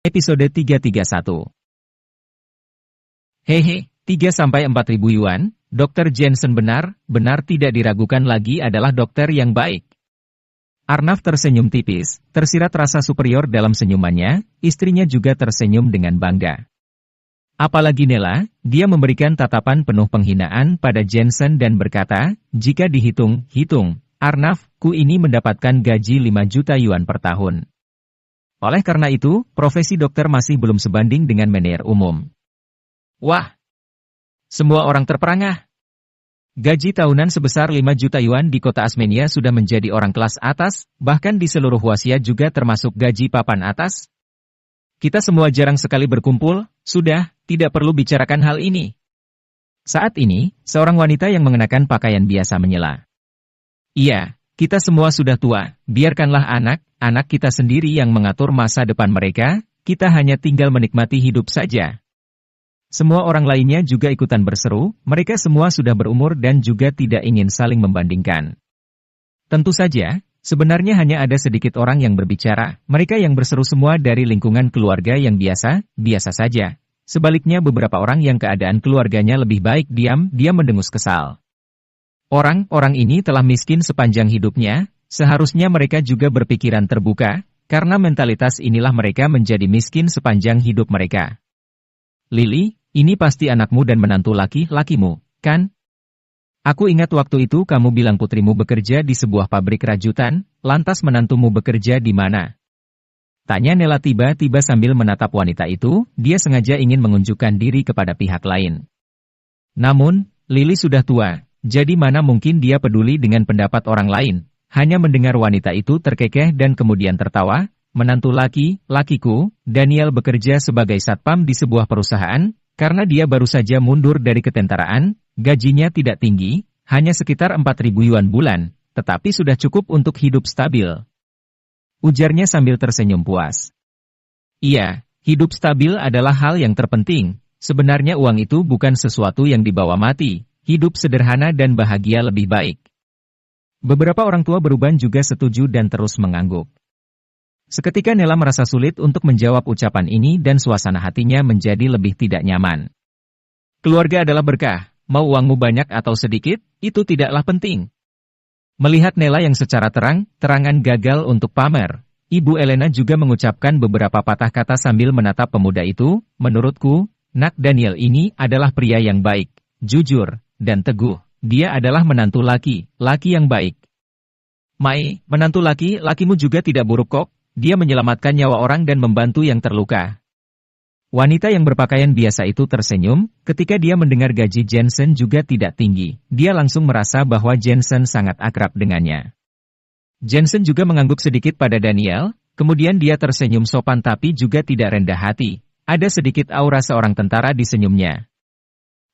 Episode 331. Hehe, 3-4 ribu yuan, Dr. Jensen benar tidak diragukan lagi adalah dokter yang baik. Arnav tersenyum tipis, tersirat rasa superior dalam senyumannya, istrinya juga tersenyum dengan bangga. Apalagi Nela, dia memberikan tatapan penuh penghinaan pada Jensen dan berkata, jika dihitung, Arnav, ku ini mendapatkan gaji 5 juta yuan per tahun. Oleh karena itu, profesi dokter masih belum sebanding dengan manajer umum. Wah! Semua orang terperangah. Gaji tahunan sebesar 5 juta yuan di kota Asmenia sudah menjadi orang kelas atas, bahkan di seluruh Wasia juga termasuk gaji papan atas. Kita semua jarang sekali berkumpul, sudah, tidak perlu bicarakan hal ini. Saat ini, seorang wanita yang mengenakan pakaian biasa menyela. Iya, kita semua sudah tua, biarkanlah anak kita sendiri yang mengatur masa depan mereka, kita hanya tinggal menikmati hidup saja. Semua orang lainnya juga ikutan berseru, mereka semua sudah berumur dan juga tidak ingin saling membandingkan. Tentu saja, sebenarnya hanya ada sedikit orang yang berbicara, mereka yang berseru semua dari lingkungan keluarga yang biasa saja. Sebaliknya beberapa orang yang keadaan keluarganya lebih baik diam mendengus kesal. Orang-orang ini telah miskin sepanjang hidupnya, seharusnya mereka juga berpikiran terbuka, karena mentalitas inilah mereka menjadi miskin sepanjang hidup mereka. Lily, ini pasti anakmu dan menantu laki-lakimu, kan? Aku ingat waktu itu kamu bilang putrimu bekerja di sebuah pabrik rajutan, lantas menantumu bekerja di mana? Tanya Nela tiba-tiba sambil menatap wanita itu, dia sengaja ingin menunjukkan diri kepada pihak lain. Namun, Lily sudah tua, jadi mana mungkin dia peduli dengan pendapat orang lain, hanya mendengar wanita itu terkekeh dan kemudian tertawa. Menantu lakiku, Daniel bekerja sebagai satpam di sebuah perusahaan, karena dia baru saja mundur dari ketentaraan, gajinya tidak tinggi, hanya sekitar 4.000 yuan bulan, tetapi sudah cukup untuk hidup stabil. Ujarnya sambil tersenyum puas. Iya, hidup stabil adalah hal yang terpenting, sebenarnya uang itu bukan sesuatu yang dibawa mati, hidup sederhana dan bahagia lebih baik. Beberapa orang tua beruban juga setuju dan terus mengangguk. Seketika Nela merasa sulit untuk menjawab ucapan ini dan suasana hatinya menjadi lebih tidak nyaman. Keluarga adalah berkah, mau uangmu banyak atau sedikit, itu tidaklah penting. Melihat Nela yang secara terang-terangan gagal untuk pamer, Ibu Elena juga mengucapkan beberapa patah kata sambil menatap pemuda itu, menurutku, Nak Daniel ini adalah pria yang baik, jujur, dan teguh, dia adalah menantu laki yang baik. Mai, menantu lakimu juga tidak buruk kok. Dia menyelamatkan nyawa orang dan membantu yang terluka. Wanita yang berpakaian biasa itu tersenyum, ketika dia mendengar gaji Jensen juga tidak tinggi, dia langsung merasa bahwa Jensen sangat akrab dengannya. Jensen juga mengangguk sedikit pada Daniel, kemudian dia tersenyum sopan tapi juga tidak rendah hati, ada sedikit aura seorang tentara di senyumnya.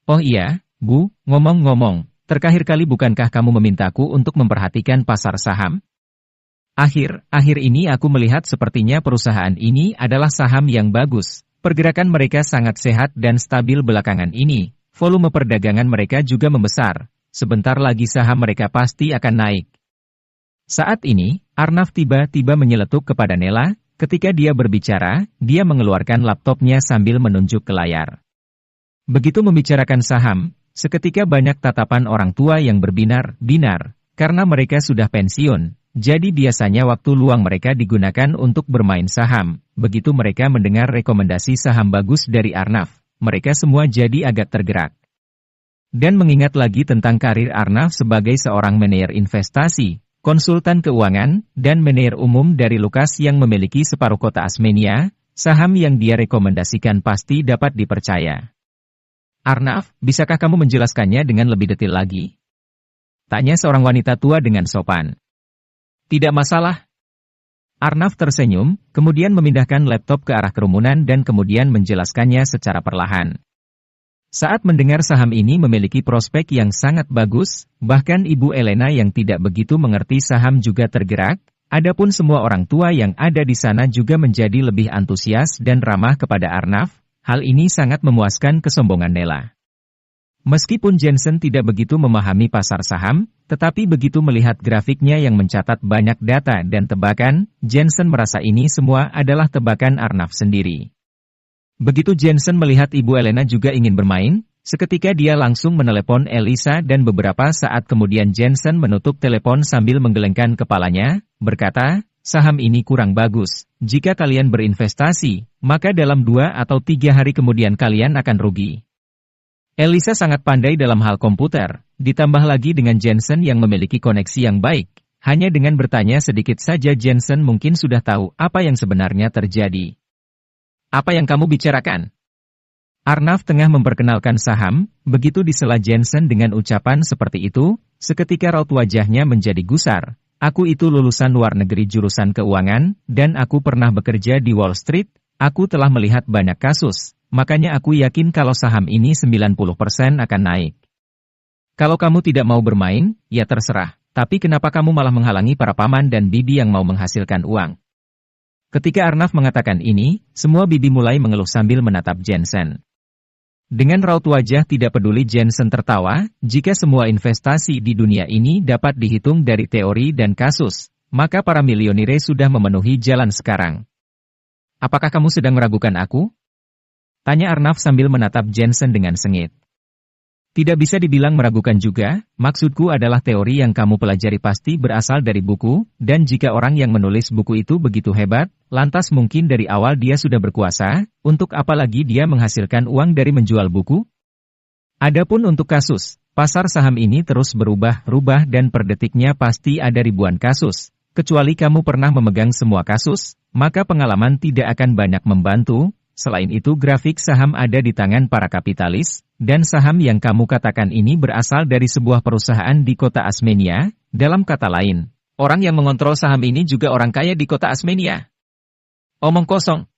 Oh iya, Bu, ngomong-ngomong, terakhir kali bukankah kamu memintaku untuk memperhatikan pasar saham? Akhir ini aku melihat sepertinya perusahaan ini adalah saham yang bagus. Pergerakan mereka sangat sehat dan stabil belakangan ini. Volume perdagangan mereka juga membesar. Sebentar lagi saham mereka pasti akan naik. Saat ini, Arnav tiba-tiba menyeletuk kepada Nela. Ketika dia berbicara, dia mengeluarkan laptopnya sambil menunjuk ke layar. Begitu membicarakan saham, seketika banyak tatapan orang tua yang berbinar-binar, karena mereka sudah pensiun. Jadi biasanya waktu luang mereka digunakan untuk bermain saham. Begitu mereka mendengar rekomendasi saham bagus dari Arnav, mereka semua jadi agak tergerak. Dan mengingat lagi tentang karir Arnav sebagai seorang manajer investasi, konsultan keuangan, dan manajer umum dari Lukas yang memiliki separuh kota Asmenia, saham yang dia rekomendasikan pasti dapat dipercaya. Arnav, bisakah kamu menjelaskannya dengan lebih detail lagi? Tanya seorang wanita tua dengan sopan. Tidak masalah. Arnav tersenyum, kemudian memindahkan laptop ke arah kerumunan dan kemudian menjelaskannya secara perlahan. Saat mendengar saham ini memiliki prospek yang sangat bagus, bahkan Ibu Elena yang tidak begitu mengerti saham juga tergerak, adapun semua orang tua yang ada di sana juga menjadi lebih antusias dan ramah kepada Arnav, hal ini sangat memuaskan kesombongan Nela. Meskipun Jensen tidak begitu memahami pasar saham, tetapi begitu melihat grafiknya yang mencatat banyak data dan tebakan, Jensen merasa ini semua adalah tebakan Arnav sendiri. Begitu Jensen melihat Ibu Elena juga ingin bermain, seketika dia langsung menelepon Elisa dan beberapa saat kemudian Jensen menutup telepon sambil menggelengkan kepalanya, berkata, "Saham ini kurang bagus. Jika kalian berinvestasi, maka dalam 2 atau 3 hari kemudian kalian akan rugi." Elisa sangat pandai dalam hal komputer, ditambah lagi dengan Jensen yang memiliki koneksi yang baik. Hanya dengan bertanya sedikit saja Jensen mungkin sudah tahu apa yang sebenarnya terjadi. "Apa yang kamu bicarakan?" Arnav tengah memperkenalkan saham, begitu disela Jensen dengan ucapan seperti itu, seketika raut wajahnya menjadi gusar. "Aku itu lulusan luar negeri jurusan keuangan, dan aku pernah bekerja di Wall Street, aku telah melihat banyak kasus. Makanya aku yakin kalau saham ini 90% akan naik. Kalau kamu tidak mau bermain, ya terserah. Tapi kenapa kamu malah menghalangi para paman dan bibi yang mau menghasilkan uang?" Ketika Arnav mengatakan ini, semua bibi mulai mengeluh sambil menatap Jensen. Dengan raut wajah tidak peduli Jensen tertawa, jika semua investasi di dunia ini dapat dihitung dari teori dan kasus, maka para milioner sudah memenuhi jalan sekarang. "Apakah kamu sedang meragukan aku?" tanya Arnav sambil menatap Jensen dengan sengit. "Tidak bisa dibilang meragukan juga, maksudku adalah teori yang kamu pelajari pasti berasal dari buku, dan jika orang yang menulis buku itu begitu hebat, lantas mungkin dari awal dia sudah berkuasa, untuk apa lagi dia menghasilkan uang dari menjual buku? Adapun untuk kasus, pasar saham ini terus berubah-ubah dan per detiknya pasti ada ribuan kasus. Kecuali kamu pernah memegang semua kasus, maka pengalaman tidak akan banyak membantu. Selain itu grafik saham ada di tangan para kapitalis, dan saham yang kamu katakan ini berasal dari sebuah perusahaan di kota Asmenia, dalam kata lain, orang yang mengontrol saham ini juga orang kaya di kota Asmenia." "Omong kosong."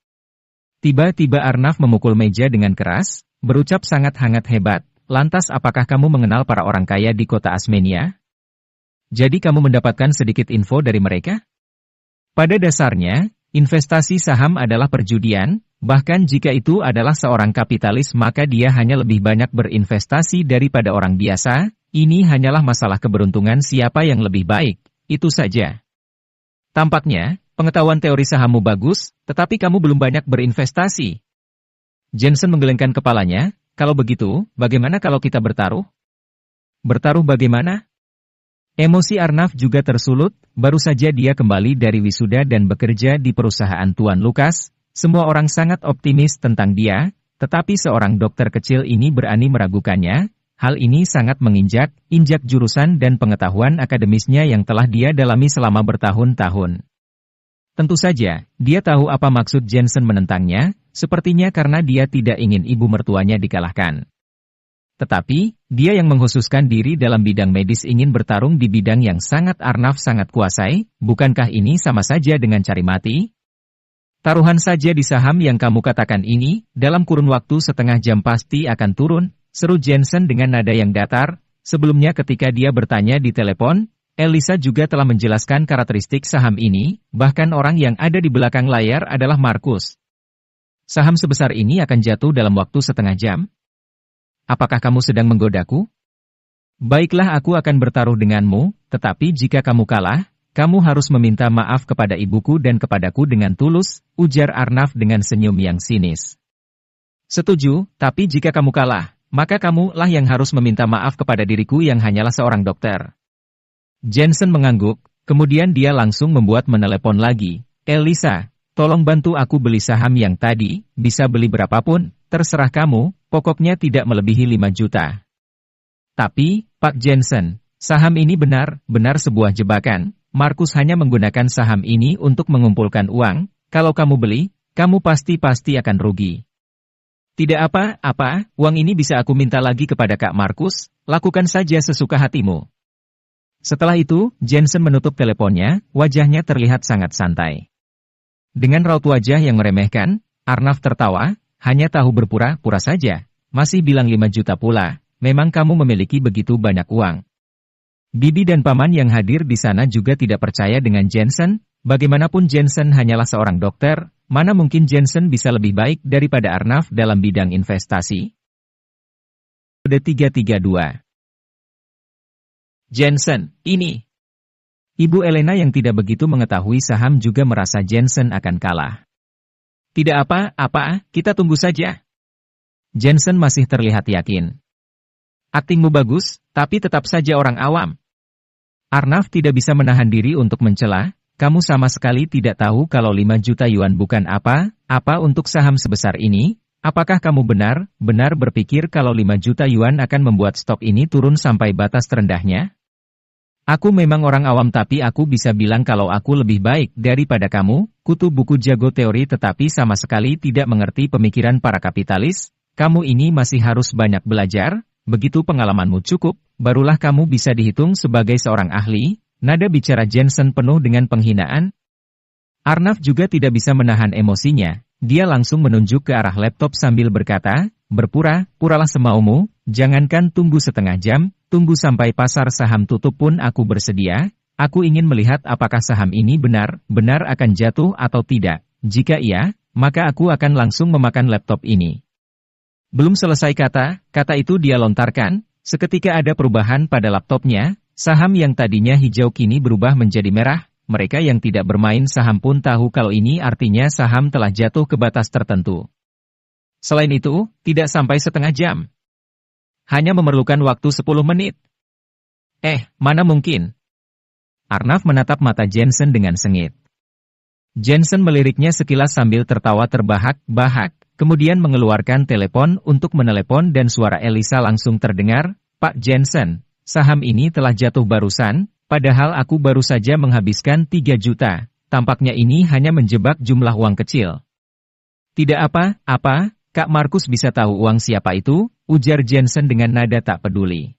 Tiba-tiba Arnav memukul meja dengan keras, berucap sangat hangat hebat, "Lantas apakah kamu mengenal para orang kaya di kota Asmenia? Jadi kamu mendapatkan sedikit info dari mereka?" Pada dasarnya, investasi saham adalah perjudian. Bahkan jika itu adalah seorang kapitalis maka dia hanya lebih banyak berinvestasi daripada orang biasa, ini hanyalah masalah keberuntungan siapa yang lebih baik, itu saja. Tampaknya, pengetahuan teori sahammu bagus, tetapi kamu belum banyak berinvestasi. Jensen menggelengkan kepalanya, "Kalau begitu, bagaimana kalau kita bertaruh?" "Bertaruh bagaimana?" Emosi Arnav juga tersulut, baru saja dia kembali dari wisuda dan bekerja di perusahaan Tuan Lukas. Semua orang sangat optimis tentang dia, tetapi seorang dokter kecil ini berani meragukannya. Hal ini sangat injak jurusan dan pengetahuan akademisnya yang telah dia dalami selama bertahun-tahun. Tentu saja, dia tahu apa maksud Jensen menentangnya, sepertinya karena dia tidak ingin ibu mertuanya dikalahkan. Tetapi, dia yang mengkhususkan diri dalam bidang medis ingin bertarung di bidang yang sangat Arnav sangat kuasai, bukankah ini sama saja dengan cari mati? "Taruhan saja di saham yang kamu katakan ini, dalam kurun waktu setengah jam pasti akan turun," seru Jensen dengan nada yang datar. Sebelumnya ketika dia bertanya di telepon, Elisa juga telah menjelaskan karakteristik saham ini, bahkan orang yang ada di belakang layar adalah Markus. "Saham sebesar ini akan jatuh dalam waktu setengah jam? Apakah kamu sedang menggodaku? Baiklah aku akan bertaruh denganmu, tetapi jika kamu kalah, kamu harus meminta maaf kepada ibuku dan kepadaku dengan tulus," ujar Arnav dengan senyum yang sinis. "Setuju, tapi jika kamu kalah, maka kamulah yang harus meminta maaf kepada diriku yang hanyalah seorang dokter." Jensen mengangguk, kemudian dia langsung membuat menelepon lagi. "Elisa, tolong bantu aku beli saham yang tadi, bisa beli berapapun, terserah kamu, pokoknya tidak melebihi 5 juta. Tapi, Pak Jensen, saham ini benar-benar sebuah jebakan. Markus hanya menggunakan saham ini untuk mengumpulkan uang, kalau kamu beli, kamu pasti akan rugi." "Tidak apa-apa, uang ini bisa aku minta lagi kepada Kak Markus, lakukan saja sesuka hatimu." Setelah itu, Jensen menutup teleponnya, wajahnya terlihat sangat santai. Dengan raut wajah yang meremehkan, Arnav tertawa, "Hanya tahu berpura-pura saja, masih bilang 5 juta pula, memang kamu memiliki begitu banyak uang." Bibi dan paman yang hadir di sana juga tidak percaya dengan Jensen, bagaimanapun Jensen hanyalah seorang dokter, mana mungkin Jensen bisa lebih baik daripada Arnav dalam bidang investasi? Kode 332. Jensen, ini. Ibu Elena yang tidak begitu mengetahui saham juga merasa Jensen akan kalah. Tidak apa-apa, kita tunggu saja. Jensen masih terlihat yakin. Aktingmu bagus, tapi tetap saja orang awam. Arnav tidak bisa menahan diri untuk mencela, kamu sama sekali tidak tahu kalau 5 juta yuan bukan apa-apa untuk saham sebesar ini. Apakah kamu benar-benar berpikir kalau 5 juta yuan akan membuat stok ini turun sampai batas terendahnya? Aku memang orang awam tapi aku bisa bilang kalau aku lebih baik daripada kamu, kutu buku jago teori tetapi sama sekali tidak mengerti pemikiran para kapitalis. Kamu ini masih harus banyak belajar, begitu pengalamanmu cukup, barulah kamu bisa dihitung sebagai seorang ahli. Nada bicara Jensen penuh dengan penghinaan. Arnav juga tidak bisa menahan emosinya. Dia langsung menunjuk ke arah laptop sambil berkata, berpura-puralah semaumu, jangankan tunggu setengah jam, tunggu sampai pasar saham tutup pun aku bersedia. Aku ingin melihat apakah saham ini benar-benar akan jatuh atau tidak. Jika iya, maka aku akan langsung memakan laptop ini. Belum selesai kata itu dia lontarkan, seketika ada perubahan pada laptopnya, saham yang tadinya hijau kini berubah menjadi merah. Mereka yang tidak bermain saham pun tahu kalau ini artinya saham telah jatuh ke batas tertentu. Selain itu, tidak sampai setengah jam. Hanya memerlukan waktu 10 menit. Mana mungkin? Arnav menatap mata Jensen dengan sengit. Jensen meliriknya sekilas sambil tertawa terbahak-bahak, kemudian mengeluarkan telepon untuk menelepon dan suara Elisa langsung terdengar, Pak Jensen, saham ini telah jatuh barusan. Padahal aku baru saja menghabiskan 3 juta, tampaknya ini hanya menjebak jumlah uang kecil. Tidak apa-apa, Kak Markus bisa tahu uang siapa itu, ujar Jensen dengan nada tak peduli.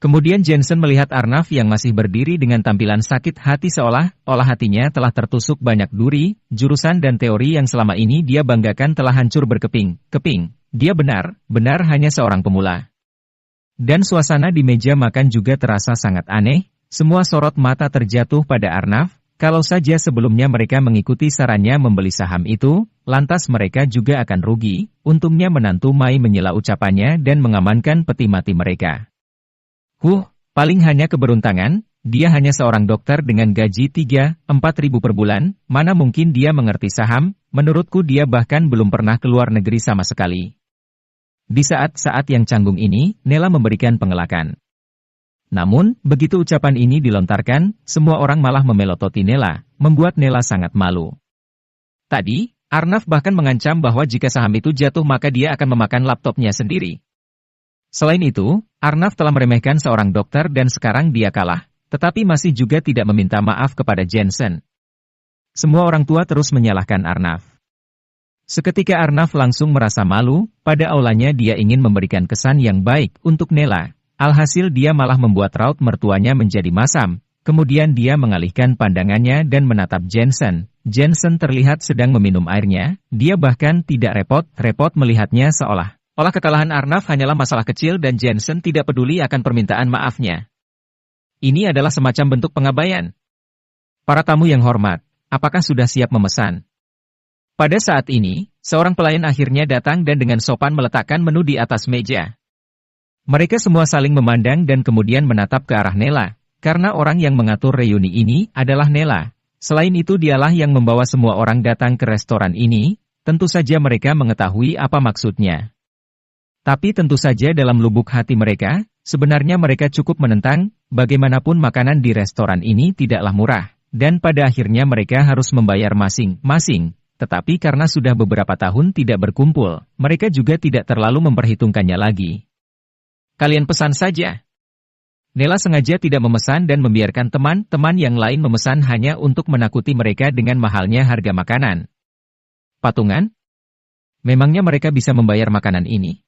Kemudian Jensen melihat Arnav yang masih berdiri dengan tampilan sakit hati seolah-olah hatinya telah tertusuk banyak duri, jurusan dan teori yang selama ini dia banggakan telah hancur berkeping-keping. Dia benar-benar hanya seorang pemula. Dan suasana di meja makan juga terasa sangat aneh. Semua sorot mata terjatuh pada Arnav, kalau saja sebelumnya mereka mengikuti sarannya membeli saham itu, lantas mereka juga akan rugi, untungnya menantu Mai menyela ucapannya dan mengamankan peti mati mereka. Paling hanya keberuntungan, dia hanya seorang dokter dengan gaji 3-4 ribu per bulan, mana mungkin dia mengerti saham, menurutku dia bahkan belum pernah keluar negeri sama sekali. Di saat-saat yang canggung ini, Nela memberikan pengelakan. Namun, begitu ucapan ini dilontarkan, semua orang malah memelototi Nela, membuat Nela sangat malu. Tadi, Arnav bahkan mengancam bahwa jika saham itu jatuh maka dia akan memakan laptopnya sendiri. Selain itu, Arnav telah meremehkan seorang dokter dan sekarang dia kalah, tetapi masih juga tidak meminta maaf kepada Jensen. Semua orang tua terus menyalahkan Arnav. Seketika Arnav langsung merasa malu, pada aulanya dia ingin memberikan kesan yang baik untuk Nela. Alhasil dia malah membuat raut mertuanya menjadi masam, kemudian dia mengalihkan pandangannya dan menatap Jensen. Jensen terlihat sedang meminum airnya, dia bahkan tidak repot-repot melihatnya seolah-olah kekalahan Arnav hanyalah masalah kecil dan Jensen tidak peduli akan permintaan maafnya. Ini adalah semacam bentuk pengabaian. Para tamu yang hormat, apakah sudah siap memesan? Pada saat ini, seorang pelayan akhirnya datang dan dengan sopan meletakkan menu di atas meja. Mereka semua saling memandang dan kemudian menatap ke arah Nela, karena orang yang mengatur reuni ini adalah Nela. Selain itu dialah yang membawa semua orang datang ke restoran ini, tentu saja mereka mengetahui apa maksudnya. Tapi tentu saja dalam lubuk hati mereka, sebenarnya mereka cukup menentang, bagaimanapun makanan di restoran ini tidaklah murah, dan pada akhirnya mereka harus membayar masing-masing. Tetapi karena sudah beberapa tahun tidak berkumpul, mereka juga tidak terlalu memperhitungkannya lagi. Kalian pesan saja. Nela sengaja tidak memesan dan membiarkan teman-teman yang lain memesan hanya untuk menakuti mereka dengan mahalnya harga makanan. Patungan? Memangnya mereka bisa membayar makanan ini?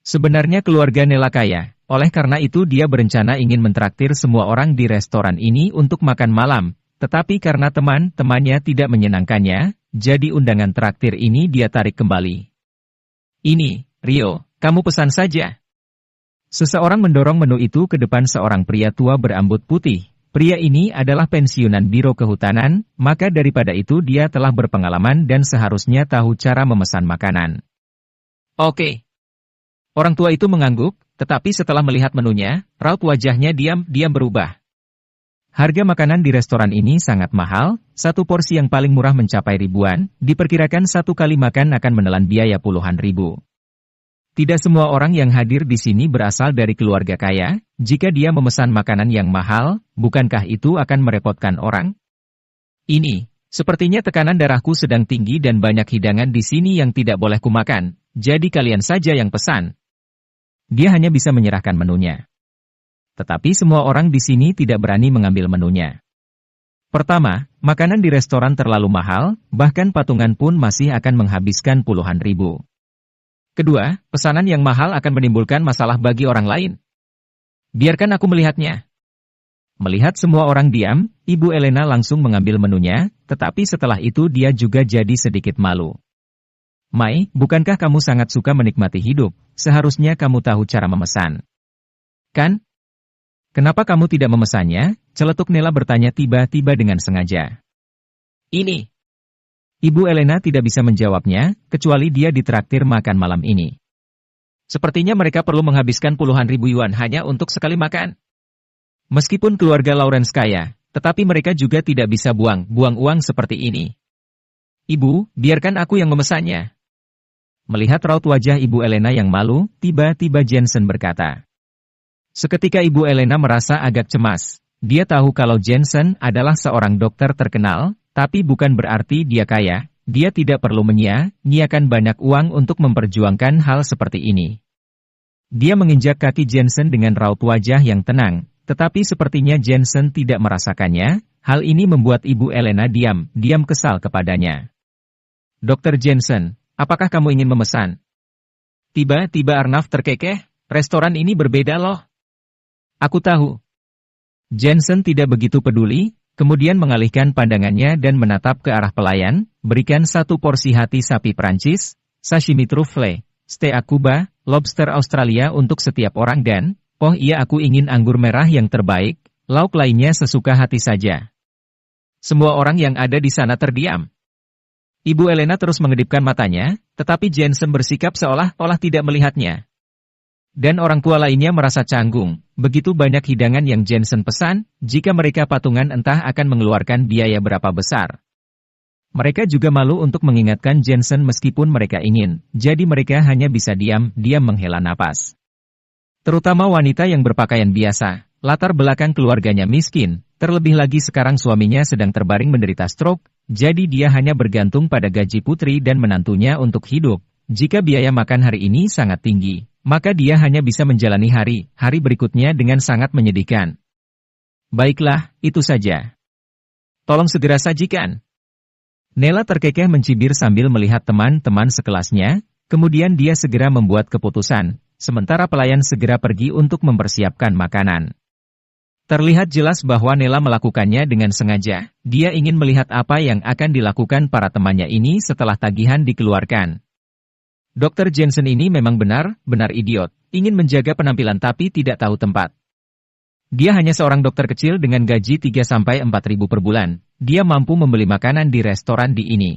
Sebenarnya keluarga Nela kaya, oleh karena itu dia berencana ingin mentraktir semua orang di restoran ini untuk makan malam, tetapi karena teman-temannya tidak menyenangkannya, jadi undangan traktir ini dia tarik kembali. Ini, Rio, kamu pesan saja. Seseorang mendorong menu itu ke depan seorang pria tua berambut putih. Pria ini adalah pensiunan biro kehutanan, maka daripada itu dia telah berpengalaman dan seharusnya tahu cara memesan makanan. Oke. Orang tua itu mengangguk, tetapi setelah melihat menunya, raut wajahnya diam-diam berubah. Harga makanan di restoran ini sangat mahal, satu porsi yang paling murah mencapai ribuan, diperkirakan satu kali makan akan menelan biaya puluhan ribu. Tidak semua orang yang hadir di sini berasal dari keluarga kaya, jika dia memesan makanan yang mahal, bukankah itu akan merepotkan orang? Ini, sepertinya tekanan darahku sedang tinggi dan banyak hidangan di sini yang tidak boleh kumakan, jadi kalian saja yang pesan. Dia hanya bisa menyerahkan menunya. Tetapi semua orang di sini tidak berani mengambil menunya. Pertama, makanan di restoran terlalu mahal, bahkan patungan pun masih akan menghabiskan puluhan ribu. Kedua, pesanan yang mahal akan menimbulkan masalah bagi orang lain. Biarkan aku melihatnya. Melihat semua orang diam, Ibu Elena langsung mengambil menunya, tetapi setelah itu dia juga jadi sedikit malu. Mai, bukankah kamu sangat suka menikmati hidup? Seharusnya kamu tahu cara memesan. Kan? Kenapa kamu tidak memesannya? Celetuk Nela bertanya tiba-tiba dengan sengaja. Ini. Ibu Elena tidak bisa menjawabnya, kecuali dia ditraktir makan malam ini. Sepertinya mereka perlu menghabiskan puluhan ribu yuan hanya untuk sekali makan. Meskipun keluarga Lawrence kaya, tetapi mereka juga tidak bisa buang uang seperti ini. Ibu, biarkan aku yang memesannya. Melihat raut wajah Ibu Elena yang malu, tiba-tiba Jensen berkata. Seketika Ibu Elena merasa agak cemas. Dia tahu kalau Jensen adalah seorang dokter terkenal, tapi bukan berarti dia kaya. Dia tidak perlu menyia-nyiakan banyak uang untuk memperjuangkan hal seperti ini. Dia menginjak kaki Jensen dengan raut wajah yang tenang, tetapi sepertinya Jensen tidak merasakannya. Hal ini membuat Ibu Elena diam kesal kepadanya. Dr. Jensen, apakah kamu ingin memesan? Tiba-tiba Arnav terkekeh, restoran ini berbeda loh. Aku tahu. Jensen tidak begitu peduli, kemudian mengalihkan pandangannya dan menatap ke arah pelayan, berikan satu porsi hati sapi Prancis, sashimi truffle, steak Cuba, lobster Australia untuk setiap orang dan, oh iya aku ingin anggur merah yang terbaik, lauk lainnya sesuka hati saja. Semua orang yang ada di sana terdiam. Ibu Elena terus mengedipkan matanya, tetapi Jensen bersikap seolah-olah tidak melihatnya. Dan orang tua lainnya merasa canggung, begitu banyak hidangan yang Jensen pesan, jika mereka patungan entah akan mengeluarkan biaya berapa besar. Mereka juga malu untuk mengingatkan Jensen meskipun mereka ingin, jadi mereka hanya bisa diam menghela napas. Terutama wanita yang berpakaian biasa, latar belakang keluarganya miskin, terlebih lagi sekarang suaminya sedang terbaring menderita stroke, jadi dia hanya bergantung pada gaji putri dan menantunya untuk hidup. Jika biaya makan hari ini sangat tinggi, maka dia hanya bisa menjalani hari berikutnya dengan sangat menyedihkan. Baiklah, itu saja. Tolong segera sajikan. Nela terkekeh mencibir sambil melihat teman-teman sekelasnya, kemudian dia segera membuat keputusan, sementara pelayan segera pergi untuk mempersiapkan makanan. Terlihat jelas bahwa Nela melakukannya dengan sengaja, dia ingin melihat apa yang akan dilakukan para temannya ini setelah tagihan dikeluarkan. Dr. Jensen ini memang benar-benar idiot, ingin menjaga penampilan tapi tidak tahu tempat. Dia hanya seorang dokter kecil dengan gaji 3-4 ribu per bulan, dia mampu membeli makanan di restoran di ini.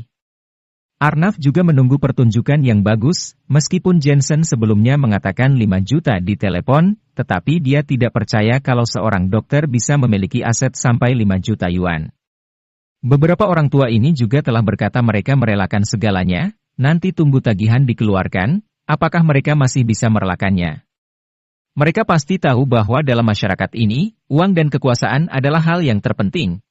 Arnav juga menunggu pertunjukan yang bagus, meskipun Jensen sebelumnya mengatakan 5 juta di telepon, tetapi dia tidak percaya kalau seorang dokter bisa memiliki aset sampai 5 juta yuan. Beberapa orang tua ini juga telah berkata mereka merelakan segalanya. Nanti tunggu tagihan dikeluarkan, apakah mereka masih bisa merelakannya? Mereka pasti tahu bahwa dalam masyarakat ini, uang dan kekuasaan adalah hal yang terpenting.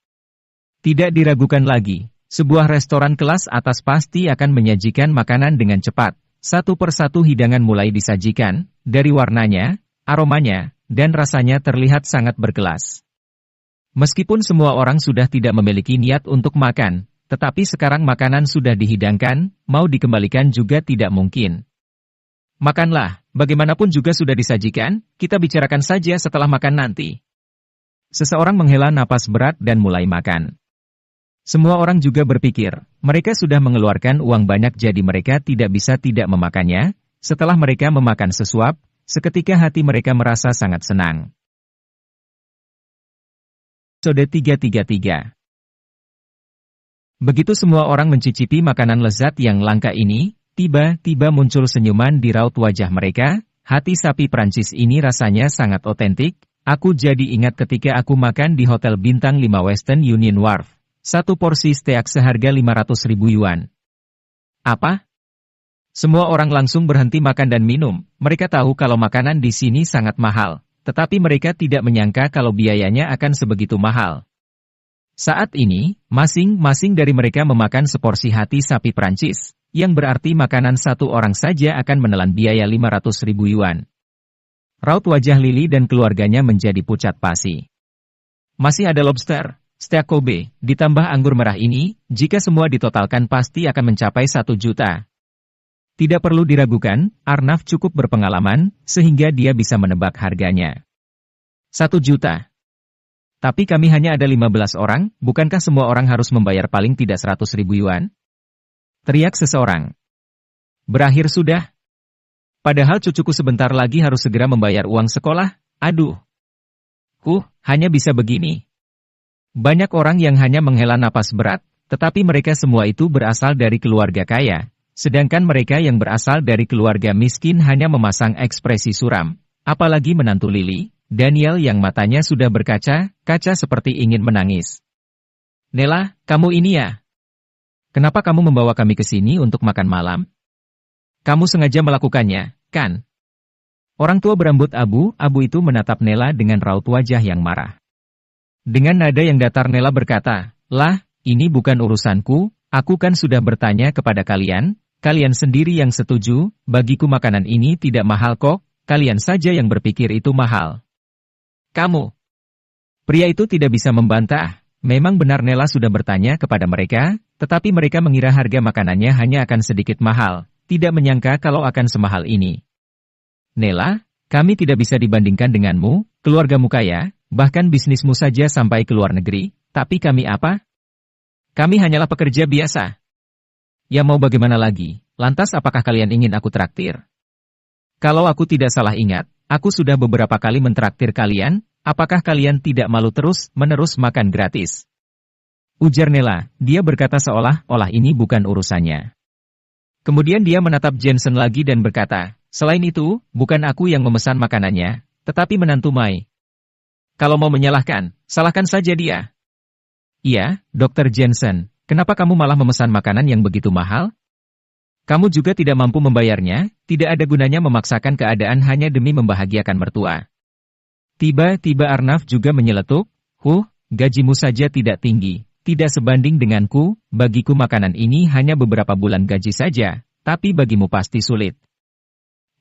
Tidak diragukan lagi, sebuah restoran kelas atas pasti akan menyajikan makanan dengan cepat. Satu persatu hidangan mulai disajikan, dari warnanya, aromanya, dan rasanya terlihat sangat berkelas. Meskipun semua orang sudah tidak memiliki niat untuk makan, tetapi sekarang makanan sudah dihidangkan, mau dikembalikan juga tidak mungkin. Makanlah, bagaimanapun juga sudah disajikan, kita bicarakan saja setelah makan nanti. Seseorang menghela napas berat dan mulai makan. Semua orang juga berpikir, mereka sudah mengeluarkan uang banyak jadi mereka tidak bisa tidak memakannya. Setelah mereka memakan sesuap, seketika hati mereka merasa sangat senang. Episode 333. Begitu semua orang mencicipi makanan lezat yang langka ini, tiba-tiba muncul senyuman di raut wajah mereka, hati sapi Prancis ini rasanya sangat otentik. Aku jadi ingat ketika aku makan di Hotel Bintang 5 Western Union Wharf. Satu porsi steak seharga 500.000 yuan. Apa? Semua orang langsung berhenti makan dan minum. Mereka tahu kalau makanan di sini sangat mahal. Tetapi mereka tidak menyangka kalau biayanya akan sebegitu mahal. Saat ini, masing-masing dari mereka memakan seporsi hati sapi Prancis, yang berarti makanan satu orang saja akan menelan biaya 500.000 yuan. Raut wajah Lily dan keluarganya menjadi pucat pasi. Masih ada lobster, steak Kobe, ditambah anggur merah ini, jika semua ditotalkan pasti akan mencapai 1 juta. Tidak perlu diragukan, Arnav cukup berpengalaman, sehingga dia bisa menebak harganya. 1 juta. Tapi kami hanya ada 15 orang, bukankah semua orang harus membayar paling tidak 100.000 yuan? Teriak seseorang. Berakhir sudah. Padahal cucuku sebentar lagi harus segera membayar uang sekolah, aduh. Hanya bisa begini. Banyak orang yang hanya menghela napas berat, tetapi mereka semua itu berasal dari keluarga kaya, sedangkan mereka yang berasal dari keluarga miskin hanya memasang ekspresi suram, apalagi menantu Lily. Daniel yang matanya sudah berkaca-kaca seperti ingin menangis. Nela, kamu ini ya? Kenapa kamu membawa kami ke sini untuk makan malam? Kamu sengaja melakukannya, kan? Orang tua berambut abu-abu itu menatap Nela dengan raut wajah yang marah. Dengan nada yang datar Nela berkata, "Lah, ini bukan urusanku, aku kan sudah bertanya kepada kalian, kalian sendiri yang setuju, bagiku makanan ini tidak mahal kok, kalian saja yang berpikir itu mahal." Kamu. Pria itu tidak bisa membantah. Memang benar Nela sudah bertanya kepada mereka, tetapi mereka mengira harga makanannya hanya akan sedikit mahal, tidak menyangka kalau akan semahal ini. Nela, kami tidak bisa dibandingkan denganmu, keluargamu kaya, bahkan bisnismu saja sampai ke luar negeri, tapi kami apa? Kami hanyalah pekerja biasa. Ya mau bagaimana lagi, lantas apakah kalian ingin aku traktir? Kalau aku tidak salah ingat, aku sudah beberapa kali mentraktir kalian, apakah kalian tidak malu terus-menerus makan gratis? Ujar Nela, dia berkata seolah-olah ini bukan urusannya. Kemudian dia menatap Jensen lagi dan berkata, selain itu, bukan aku yang memesan makanannya, tetapi menantu Mai. Kalau mau menyalahkan, salahkan saja dia. Iya, Dr. Jensen, kenapa kamu malah memesan makanan yang begitu mahal? Kamu juga tidak mampu membayarnya, tidak ada gunanya memaksakan keadaan hanya demi membahagiakan mertua. Tiba-tiba Arnav juga menyeletuk, gajimu saja tidak tinggi, tidak sebanding denganku, bagiku makanan ini hanya beberapa bulan gaji saja, tapi bagimu pasti sulit.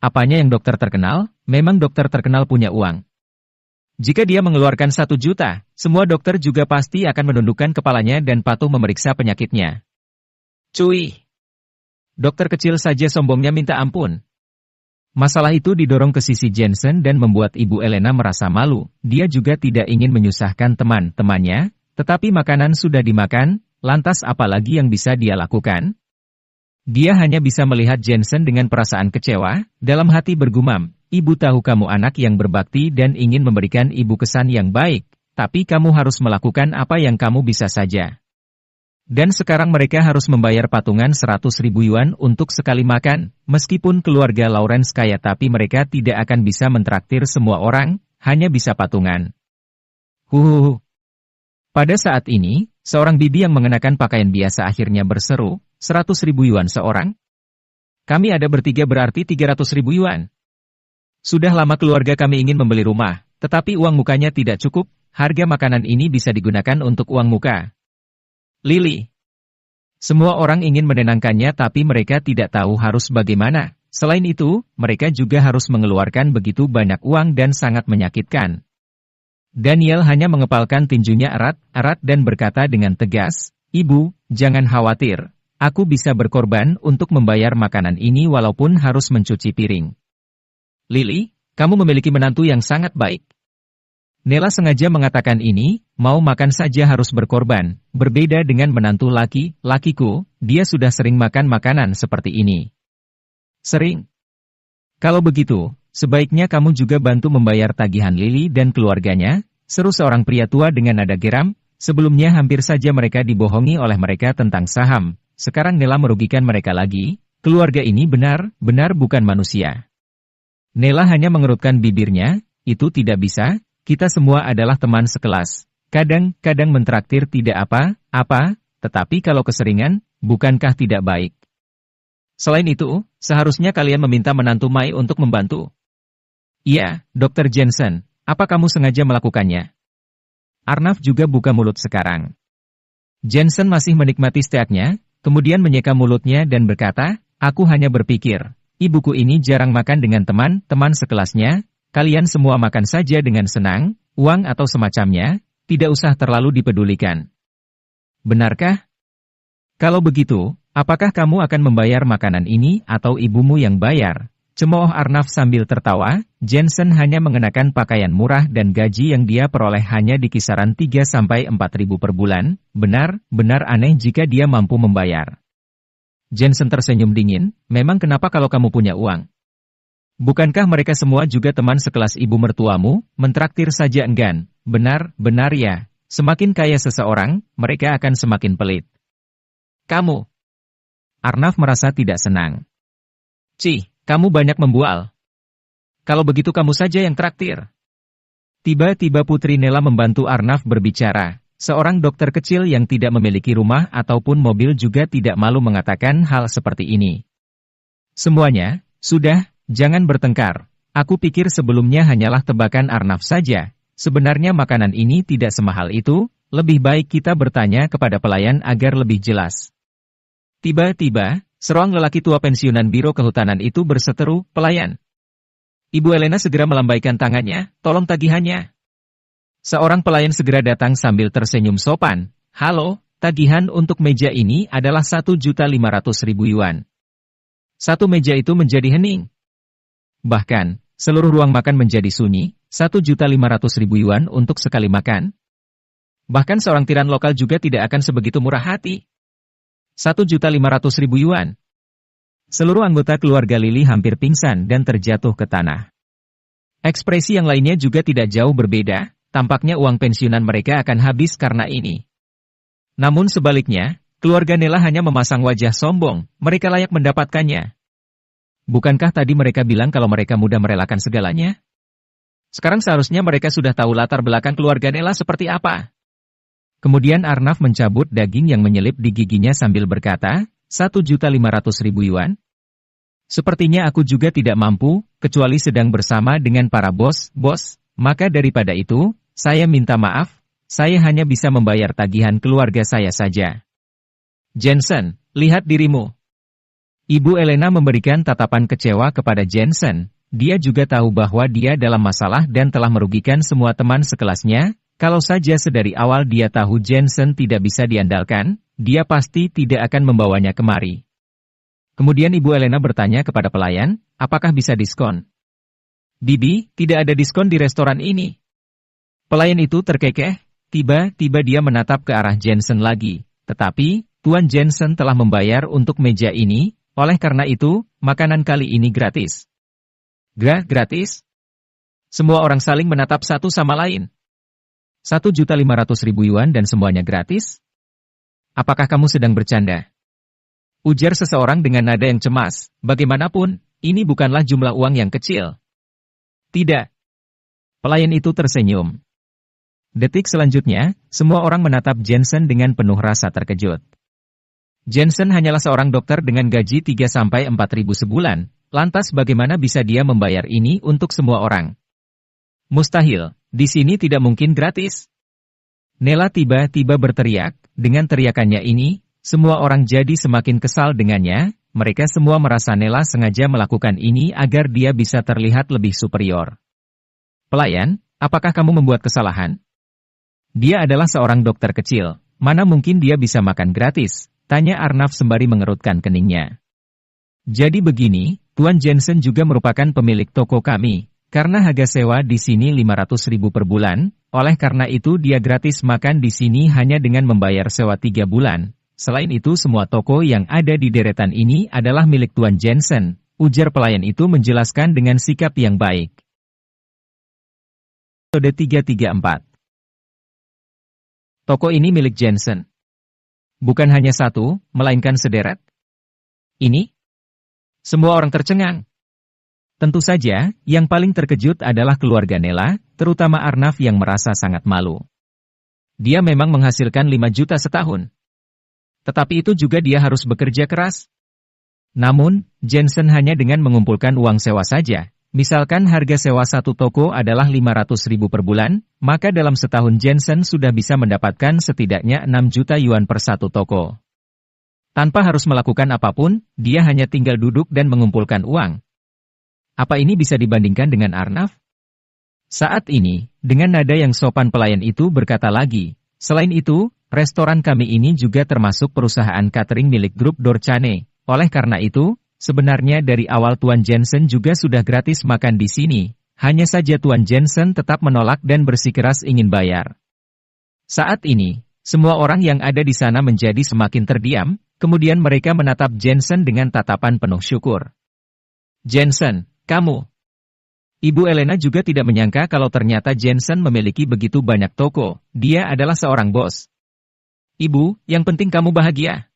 Apanya yang dokter terkenal? Memang dokter terkenal punya uang. Jika dia mengeluarkan 1 juta, semua dokter juga pasti akan menundukkan kepalanya dan patuh memeriksa penyakitnya. Cuy! Dokter kecil saja sombongnya minta ampun. Masalah itu didorong ke sisi Jensen dan membuat Ibu Elena merasa malu. Dia juga tidak ingin menyusahkan teman-temannya, tetapi makanan sudah dimakan, lantas apa lagi yang bisa dia lakukan? Dia hanya bisa melihat Jensen dengan perasaan kecewa, dalam hati bergumam, ibu tahu kamu anak yang berbakti dan ingin memberikan ibu kesan yang baik, tapi kamu harus melakukan apa yang kamu bisa saja. Dan sekarang mereka harus membayar patungan 100.000 yuan untuk sekali makan, meskipun keluarga Lawrence kaya tapi mereka tidak akan bisa mentraktir semua orang, hanya bisa patungan. Pada saat ini, seorang bibi yang mengenakan pakaian biasa akhirnya berseru, 100.000 yuan seorang? Kami ada bertiga berarti 300.000 yuan. Sudah lama keluarga kami ingin membeli rumah, tetapi uang mukanya tidak cukup, harga makanan ini bisa digunakan untuk uang muka. Lily. Semua orang ingin menenangkannya tapi mereka tidak tahu harus bagaimana. Selain itu, mereka juga harus mengeluarkan begitu banyak uang dan sangat menyakitkan. Daniel hanya mengepalkan tinjunya erat-erat dan berkata dengan tegas, Ibu, jangan khawatir. Aku bisa berkorban untuk membayar makanan ini walaupun harus mencuci piring. Lily, kamu memiliki menantu yang sangat baik. Nela sengaja mengatakan ini, mau makan saja harus berkorban, berbeda dengan menantu lakiku, dia sudah sering makan makanan seperti ini. Sering? Kalau begitu, sebaiknya kamu juga bantu membayar tagihan Lily dan keluarganya, seru seorang pria tua dengan nada geram, sebelumnya hampir saja mereka dibohongi oleh mereka tentang saham, sekarang Nela merugikan mereka lagi, keluarga ini benar-benar bukan manusia. Nela hanya mengerutkan bibirnya, itu tidak bisa, kita semua adalah teman sekelas. Kadang-kadang mentraktir tidak apa-apa, tetapi kalau keseringan, bukankah tidak baik? Selain itu, seharusnya kalian meminta menantu Mai untuk membantu. Iya, Dr. Jensen, apa kamu sengaja melakukannya? Arnav juga buka mulut sekarang. Jensen masih menikmati steaknya, kemudian menyeka mulutnya dan berkata, aku hanya berpikir, ibuku ini jarang makan dengan teman-teman sekelasnya, kalian semua makan saja dengan senang, uang atau semacamnya, tidak usah terlalu dipedulikan. Benarkah? Kalau begitu, apakah kamu akan membayar makanan ini atau ibumu yang bayar? Cemooh Arnav sambil tertawa, Jensen hanya mengenakan pakaian murah dan gaji yang dia peroleh hanya di kisaran 3-4 ribu per bulan, benar-benar aneh jika dia mampu membayar. Jensen tersenyum dingin, memang kenapa kalau kamu punya uang? Bukankah mereka semua juga teman sekelas ibu mertuamu, mentraktir saja enggan? Benar-benar ya, semakin kaya seseorang, mereka akan semakin pelit. Kamu. Arnav merasa tidak senang. Kamu banyak membual. Kalau begitu kamu saja yang traktir. Tiba-tiba Putri Nela membantu Arnav berbicara. Seorang dokter kecil yang tidak memiliki rumah ataupun mobil juga tidak malu mengatakan hal seperti ini. Semuanya, sudah, jangan bertengkar. Aku pikir sebelumnya hanyalah tebakan Arnav saja. Sebenarnya makanan ini tidak semahal itu, lebih baik kita bertanya kepada pelayan agar lebih jelas. Tiba-tiba, seorang lelaki tua pensiunan Biro Kehutanan itu berseteru, pelayan. Ibu Elena segera melambaikan tangannya, tolong tagihannya. Seorang pelayan segera datang sambil tersenyum sopan. Halo, tagihan untuk meja ini adalah 1.500.000 yuan. Satu meja itu menjadi hening. Bahkan, seluruh ruang makan menjadi sunyi, 1.500.000 yuan untuk sekali makan. Bahkan seorang tiran lokal juga tidak akan sebegitu murah hati. 1.500.000 yuan. Seluruh anggota keluarga Lili hampir pingsan dan terjatuh ke tanah. Ekspresi yang lainnya juga tidak jauh berbeda, tampaknya uang pensiunan mereka akan habis karena ini. Namun sebaliknya, keluarga Nela hanya memasang wajah sombong, mereka layak mendapatkannya. Bukankah tadi mereka bilang kalau mereka mudah merelakan segalanya? Sekarang seharusnya mereka sudah tahu latar belakang keluarga Nela seperti apa. Kemudian Arnav mencabut daging yang menyelip di giginya sambil berkata, 1.500.000 yuan? Sepertinya aku juga tidak mampu, kecuali sedang bersama dengan para bos, maka daripada itu, saya minta maaf, saya hanya bisa membayar tagihan keluarga saya saja. Jensen, lihat dirimu. Ibu Elena memberikan tatapan kecewa kepada Jensen, dia juga tahu bahwa dia dalam masalah dan telah merugikan semua teman sekelasnya. Kalau saja sedari awal dia tahu Jensen tidak bisa diandalkan, dia pasti tidak akan membawanya kemari. Kemudian Ibu Elena bertanya kepada pelayan, apakah bisa diskon? Bibi, tidak ada diskon di restoran ini. Pelayan itu terkekeh, tiba-tiba dia menatap ke arah Jensen lagi, tetapi, Tuan Jensen telah membayar untuk meja ini, oleh karena itu, makanan kali ini gratis. Gratis? Semua orang saling menatap satu sama lain. 1.500.000 yuan dan semuanya gratis? Apakah kamu sedang bercanda? Ujar seseorang dengan nada yang cemas, bagaimanapun, ini bukanlah jumlah uang yang kecil. Tidak. Pelayan itu tersenyum. Detik selanjutnya, semua orang menatap Jensen dengan penuh rasa terkejut. Jensen hanyalah seorang dokter dengan gaji 3-4 ribu sebulan, lantas bagaimana bisa dia membayar ini untuk semua orang? Mustahil, di sini tidak mungkin gratis. Nela tiba-tiba berteriak, dengan teriakannya ini, semua orang jadi semakin kesal dengannya, mereka semua merasa Nela sengaja melakukan ini agar dia bisa terlihat lebih superior. Pelayan, apakah kamu membuat kesalahan? Dia adalah seorang dokter kecil, mana mungkin dia bisa makan gratis? Tanya Arnav sembari mengerutkan keningnya. Jadi begini, Tuan Jensen juga merupakan pemilik toko kami, karena harga sewa di sini 500.000 per bulan, oleh karena itu dia gratis makan di sini hanya dengan membayar sewa 3 bulan. Selain itu semua toko yang ada di deretan ini adalah milik Tuan Jensen, ujar pelayan itu menjelaskan dengan sikap yang baik. Episode 334. Toko ini milik Jensen. Bukan hanya satu, melainkan sederet. Ini? Semua orang tercengang. Tentu saja, yang paling terkejut adalah keluarga Nela, terutama Arnav yang merasa sangat malu. Dia memang menghasilkan 5 juta setahun. Tetapi itu juga dia harus bekerja keras. Namun, Jensen hanya dengan mengumpulkan uang sewa saja. Misalkan harga sewa satu toko adalah 500.000 per bulan, maka dalam setahun Jensen sudah bisa mendapatkan setidaknya 6 juta yuan per satu toko. Tanpa harus melakukan apapun, dia hanya tinggal duduk dan mengumpulkan uang. Apa ini bisa dibandingkan dengan Arnav? Saat ini, dengan nada yang sopan pelayan itu berkata lagi, selain itu, restoran kami ini juga termasuk perusahaan catering milik grup Dorchane. Oleh karena itu, sebenarnya dari awal Tuan Jensen juga sudah gratis makan di sini. Hanya saja Tuan Jensen tetap menolak dan bersikeras ingin bayar. Saat ini, semua orang yang ada di sana menjadi semakin terdiam, kemudian mereka menatap Jensen dengan tatapan penuh syukur. Jensen, kamu. Ibu Elena juga tidak menyangka kalau ternyata Jensen memiliki begitu banyak toko. Dia adalah seorang bos. Ibu, yang penting kamu bahagia.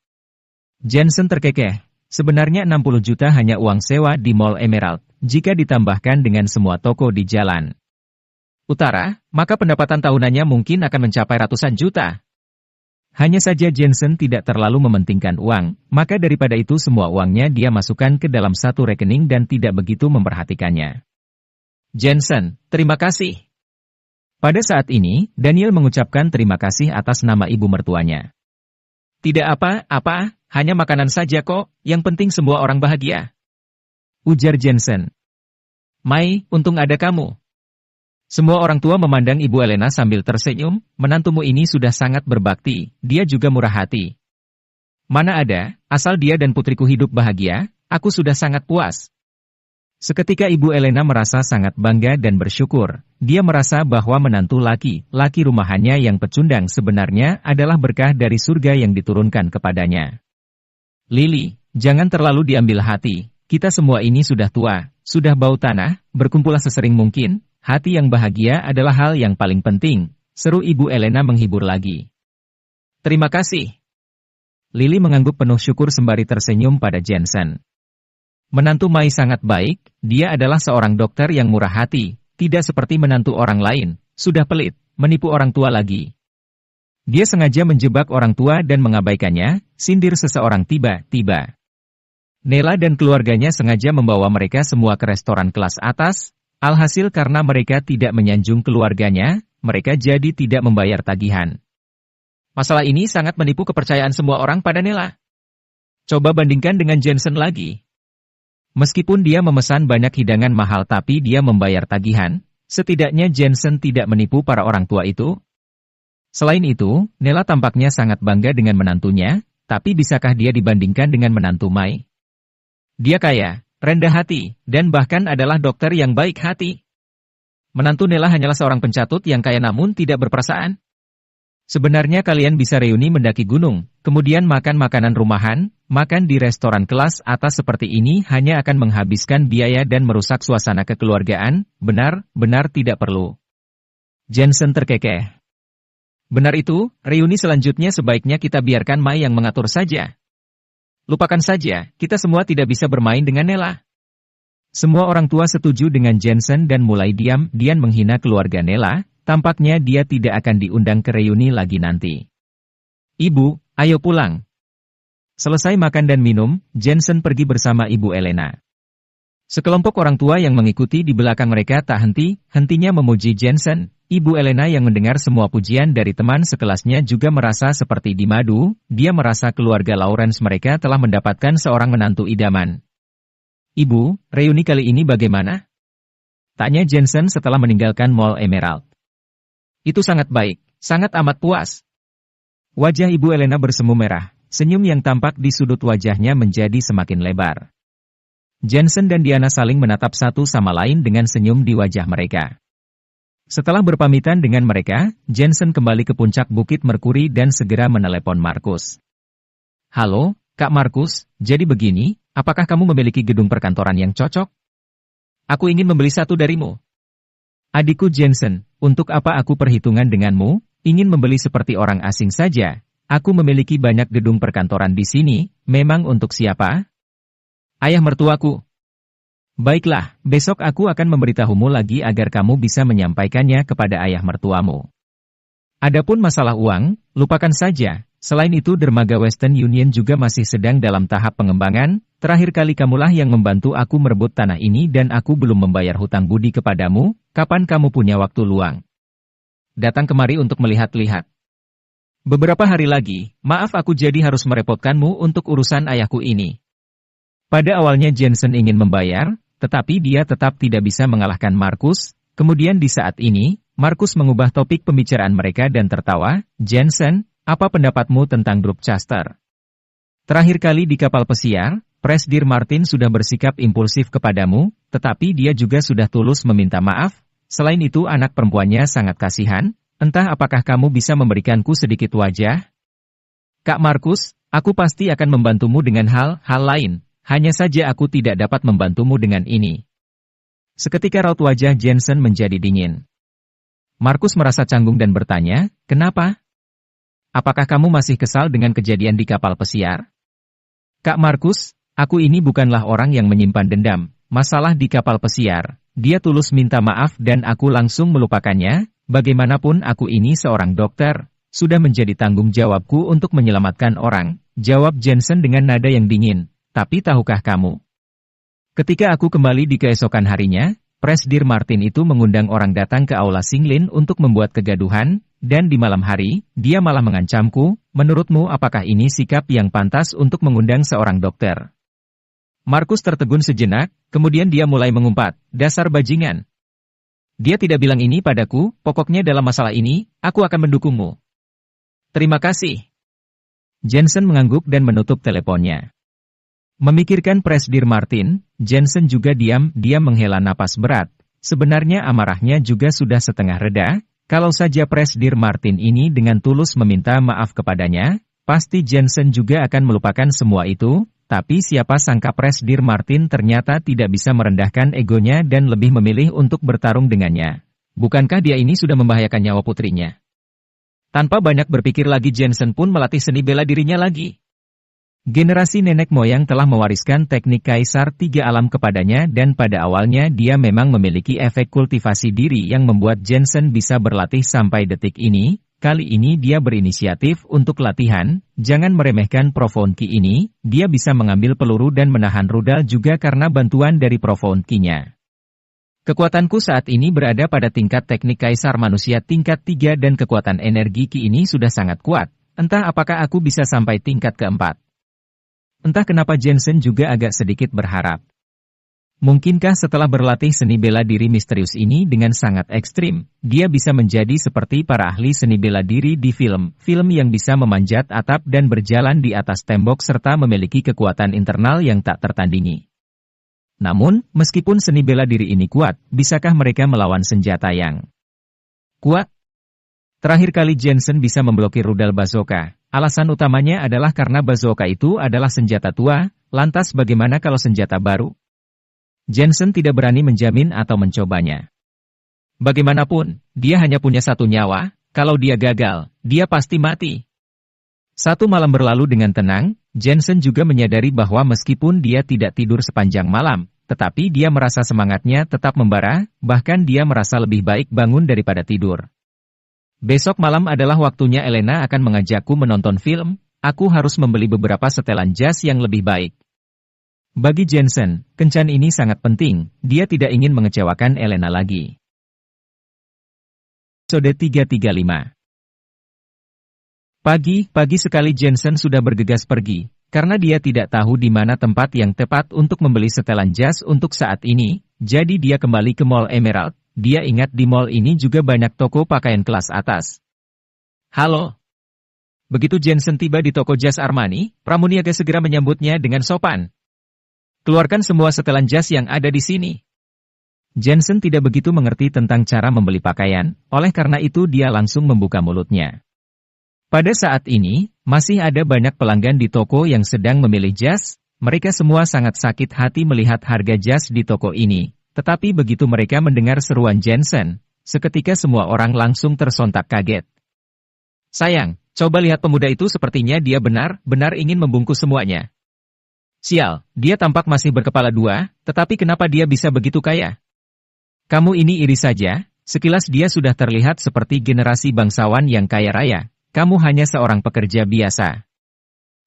Jensen terkekeh. Sebenarnya 60 juta hanya uang sewa di Mall Emerald, jika ditambahkan dengan semua toko di jalan utara, maka pendapatan tahunannya mungkin akan mencapai ratusan juta. Hanya saja Jensen tidak terlalu mementingkan uang, maka daripada itu semua uangnya dia masukkan ke dalam satu rekening dan tidak begitu memperhatikannya. Jensen, terima kasih. Pada saat ini, Daniel mengucapkan terima kasih atas nama ibu mertuanya. Tidak apa-apa, hanya makanan saja kok, yang penting semua orang bahagia. Ujar Jensen. Mai, untung ada kamu. Semua orang tua memandang Ibu Elena sambil tersenyum, menantumu ini sudah sangat berbakti, dia juga murah hati. Mana ada, asal dia dan putriku hidup bahagia, aku sudah sangat puas. Seketika Ibu Elena merasa sangat bangga dan bersyukur. Dia merasa bahwa menantu laki rumahannya yang pecundang sebenarnya adalah berkah dari surga yang diturunkan kepadanya. Lily, jangan terlalu diambil hati. Kita semua ini sudah tua, sudah bau tanah, berkumpullah sesering mungkin. Hati yang bahagia adalah hal yang paling penting, seru Ibu Elena menghibur lagi. Terima kasih. Lily mengangguk penuh syukur sembari tersenyum pada Jensen. Menantu Mai sangat baik, dia adalah seorang dokter yang murah hati, tidak seperti menantu orang lain, sudah pelit, menipu orang tua lagi. Dia sengaja menjebak orang tua dan mengabaikannya, sindir seseorang tiba-tiba. Nela dan keluarganya sengaja membawa mereka semua ke restoran kelas atas, alhasil karena mereka tidak menyanjung keluarganya, mereka jadi tidak membayar tagihan. Masalah ini sangat menipu kepercayaan semua orang pada Nela. Coba bandingkan dengan Jensen lagi. Meskipun dia memesan banyak hidangan mahal tapi dia membayar tagihan, setidaknya Jensen tidak menipu para orang tua itu. Selain itu, Nela tampaknya sangat bangga dengan menantunya, tapi bisakah dia dibandingkan dengan menantu Mai? Dia kaya, rendah hati, dan bahkan adalah dokter yang baik hati. Menantu Nela hanyalah seorang pencatut yang kaya namun tidak berperasaan. Sebenarnya kalian bisa reuni mendaki gunung, kemudian makan makanan rumahan, makan di restoran kelas atas seperti ini hanya akan menghabiskan biaya dan merusak suasana kekeluargaan, benar-benar tidak perlu. Jensen terkekeh. Benar itu, reuni selanjutnya sebaiknya kita biarkan Mai yang mengatur saja. Lupakan saja, kita semua tidak bisa bermain dengan Nela. Semua orang tua setuju dengan Jensen dan mulai diam-diam menghina keluarga Nela. Tampaknya dia tidak akan diundang ke reuni lagi nanti. Ibu, ayo pulang. Selesai makan dan minum, Jensen pergi bersama Ibu Elena. Sekelompok orang tua yang mengikuti di belakang mereka tak henti-hentinya memuji Jensen. Ibu Elena yang mendengar semua pujian dari teman sekelasnya juga merasa seperti di madu, dia merasa keluarga Lawrence mereka telah mendapatkan seorang menantu idaman. Ibu, reuni kali ini bagaimana? Tanya Jensen setelah meninggalkan Mall Emerald. Itu sangat baik, sangat amat puas. Wajah Ibu Elena bersemu merah, senyum yang tampak di sudut wajahnya menjadi semakin lebar. Jensen dan Diana saling menatap satu sama lain dengan senyum di wajah mereka. Setelah berpamitan dengan mereka, Jensen kembali ke puncak Bukit Merkuri dan segera menelepon Markus. Halo, Kak Markus, jadi begini, apakah kamu memiliki gedung perkantoran yang cocok? Aku ingin membeli satu darimu. Adikku Jensen, untuk apa aku perhitungan denganmu, ingin membeli seperti orang asing saja. Aku memiliki banyak gedung perkantoran di sini, memang untuk siapa? Ayah mertuaku. Baiklah, besok aku akan memberitahumu lagi agar kamu bisa menyampaikannya kepada ayah mertuamu. Adapun masalah uang, lupakan saja. Selain itu dermaga Western Union juga masih sedang dalam tahap pengembangan. Terakhir kali kamulah yang membantu aku merebut tanah ini dan aku belum membayar hutang budi kepadamu. Kapan kamu punya waktu luang? Datang kemari untuk melihat-lihat. Beberapa hari lagi, maaf aku jadi harus merepotkanmu untuk urusan ayahku ini. Pada awalnya Jensen ingin membayar, tetapi dia tetap tidak bisa mengalahkan Markus. Kemudian di saat ini, Markus mengubah topik pembicaraan mereka dan tertawa. Jensen, apa pendapatmu tentang grup Custer? Terakhir kali di kapal pesiar, Presdir Martin sudah bersikap impulsif kepadamu, tetapi dia juga sudah tulus meminta maaf. Selain itu anak perempuannya sangat kasihan. Entah apakah kamu bisa memberikanku sedikit wajah? Kak Markus, aku pasti akan membantumu dengan hal-hal lain. Hanya saja aku tidak dapat membantumu dengan ini. Seketika raut wajah Jensen menjadi dingin. Markus merasa canggung dan bertanya, kenapa? Apakah kamu masih kesal dengan kejadian di kapal pesiar? Kak Markus, aku ini bukanlah orang yang menyimpan dendam. Masalah di kapal pesiar, dia tulus minta maaf dan aku langsung melupakannya. Bagaimanapun aku ini seorang dokter, sudah menjadi tanggung jawabku untuk menyelamatkan orang, jawab Jensen dengan nada yang dingin. Tapi tahukah kamu? Ketika aku kembali di keesokan harinya, Presdir Martin itu mengundang orang datang ke aula Singlin untuk membuat kegaduhan, dan di malam hari, dia malah mengancamku, menurutmu apakah ini sikap yang pantas untuk mengundang seorang dokter? Markus tertegun sejenak, kemudian dia mulai mengumpat, dasar bajingan. Dia tidak bilang ini padaku, pokoknya dalam masalah ini, aku akan mendukungmu. Terima kasih. Jensen mengangguk dan menutup teleponnya. Memikirkan Presdir Martin, Jensen juga diam-diam menghela napas berat. Sebenarnya amarahnya juga sudah setengah reda, kalau saja Presdir Martin ini dengan tulus meminta maaf kepadanya, pasti Jensen juga akan melupakan semua itu. Tapi siapa sangka Presdir Martin ternyata tidak bisa merendahkan egonya dan lebih memilih untuk bertarung dengannya. Bukankah dia ini sudah membahayakan nyawa putrinya? Tanpa banyak berpikir lagi Jensen pun melatih seni bela dirinya lagi. Generasi nenek moyang telah mewariskan teknik Kaisar Tiga Alam kepadanya dan pada awalnya dia memang memiliki efek kultivasi diri yang membuat Jensen bisa berlatih sampai detik ini. Kali ini dia berinisiatif untuk latihan, jangan meremehkan Profonki ini, dia bisa mengambil peluru dan menahan rudal juga karena bantuan dari Profonkinya. Kekuatanku saat ini berada pada tingkat teknik Kaisar Manusia tingkat 3 dan kekuatan energi Ki ini sudah sangat kuat, entah apakah aku bisa sampai tingkat keempat. Entah kenapa Jensen juga agak sedikit berharap. Mungkinkah setelah berlatih seni bela diri misterius ini dengan sangat ekstrim, dia bisa menjadi seperti para ahli seni bela diri di film yang bisa memanjat atap dan berjalan di atas tembok serta memiliki kekuatan internal yang tak tertandingi. Namun, meskipun seni bela diri ini kuat, bisakah mereka melawan senjata yang kuat? Terakhir kali Jensen bisa memblokir rudal bazooka. Alasan utamanya adalah karena bazooka itu adalah senjata tua, lantas bagaimana kalau senjata baru? Jensen tidak berani menjamin atau mencobanya. Bagaimanapun, dia hanya punya satu nyawa, kalau dia gagal, dia pasti mati. Satu malam berlalu dengan tenang, Jensen juga menyadari bahwa meskipun dia tidak tidur sepanjang malam, tetapi dia merasa semangatnya tetap membara, bahkan dia merasa lebih baik bangun daripada tidur. Besok malam adalah waktunya Elena akan mengajakku menonton film, aku harus membeli beberapa setelan jas yang lebih baik. Bagi Jensen, kencan ini sangat penting, dia tidak ingin mengecewakan Elena lagi. Episode 335. Pagi sekali Jensen sudah bergegas pergi, karena dia tidak tahu di mana tempat yang tepat untuk membeli setelan jas untuk saat ini, jadi dia kembali ke Mall Emerald, dia ingat di mall ini juga banyak toko pakaian kelas atas. Halo. Begitu Jensen tiba di toko jas Armani, pramuniaga segera menyambutnya dengan sopan. Keluarkan semua setelan jas yang ada di sini. Jensen tidak begitu mengerti tentang cara membeli pakaian, oleh karena itu dia langsung membuka mulutnya. Pada saat ini, masih ada banyak pelanggan di toko yang sedang memilih jas, mereka semua sangat sakit hati melihat harga jas di toko ini. Tetapi begitu mereka mendengar seruan Jensen, seketika semua orang langsung tersontak kaget. Sayang, coba lihat pemuda itu sepertinya dia benar-benar ingin membungkus semuanya. Sial, dia tampak masih berkepala dua, tetapi kenapa dia bisa begitu kaya? Kamu ini iri saja, sekilas dia sudah terlihat seperti generasi bangsawan yang kaya raya. Kamu hanya seorang pekerja biasa.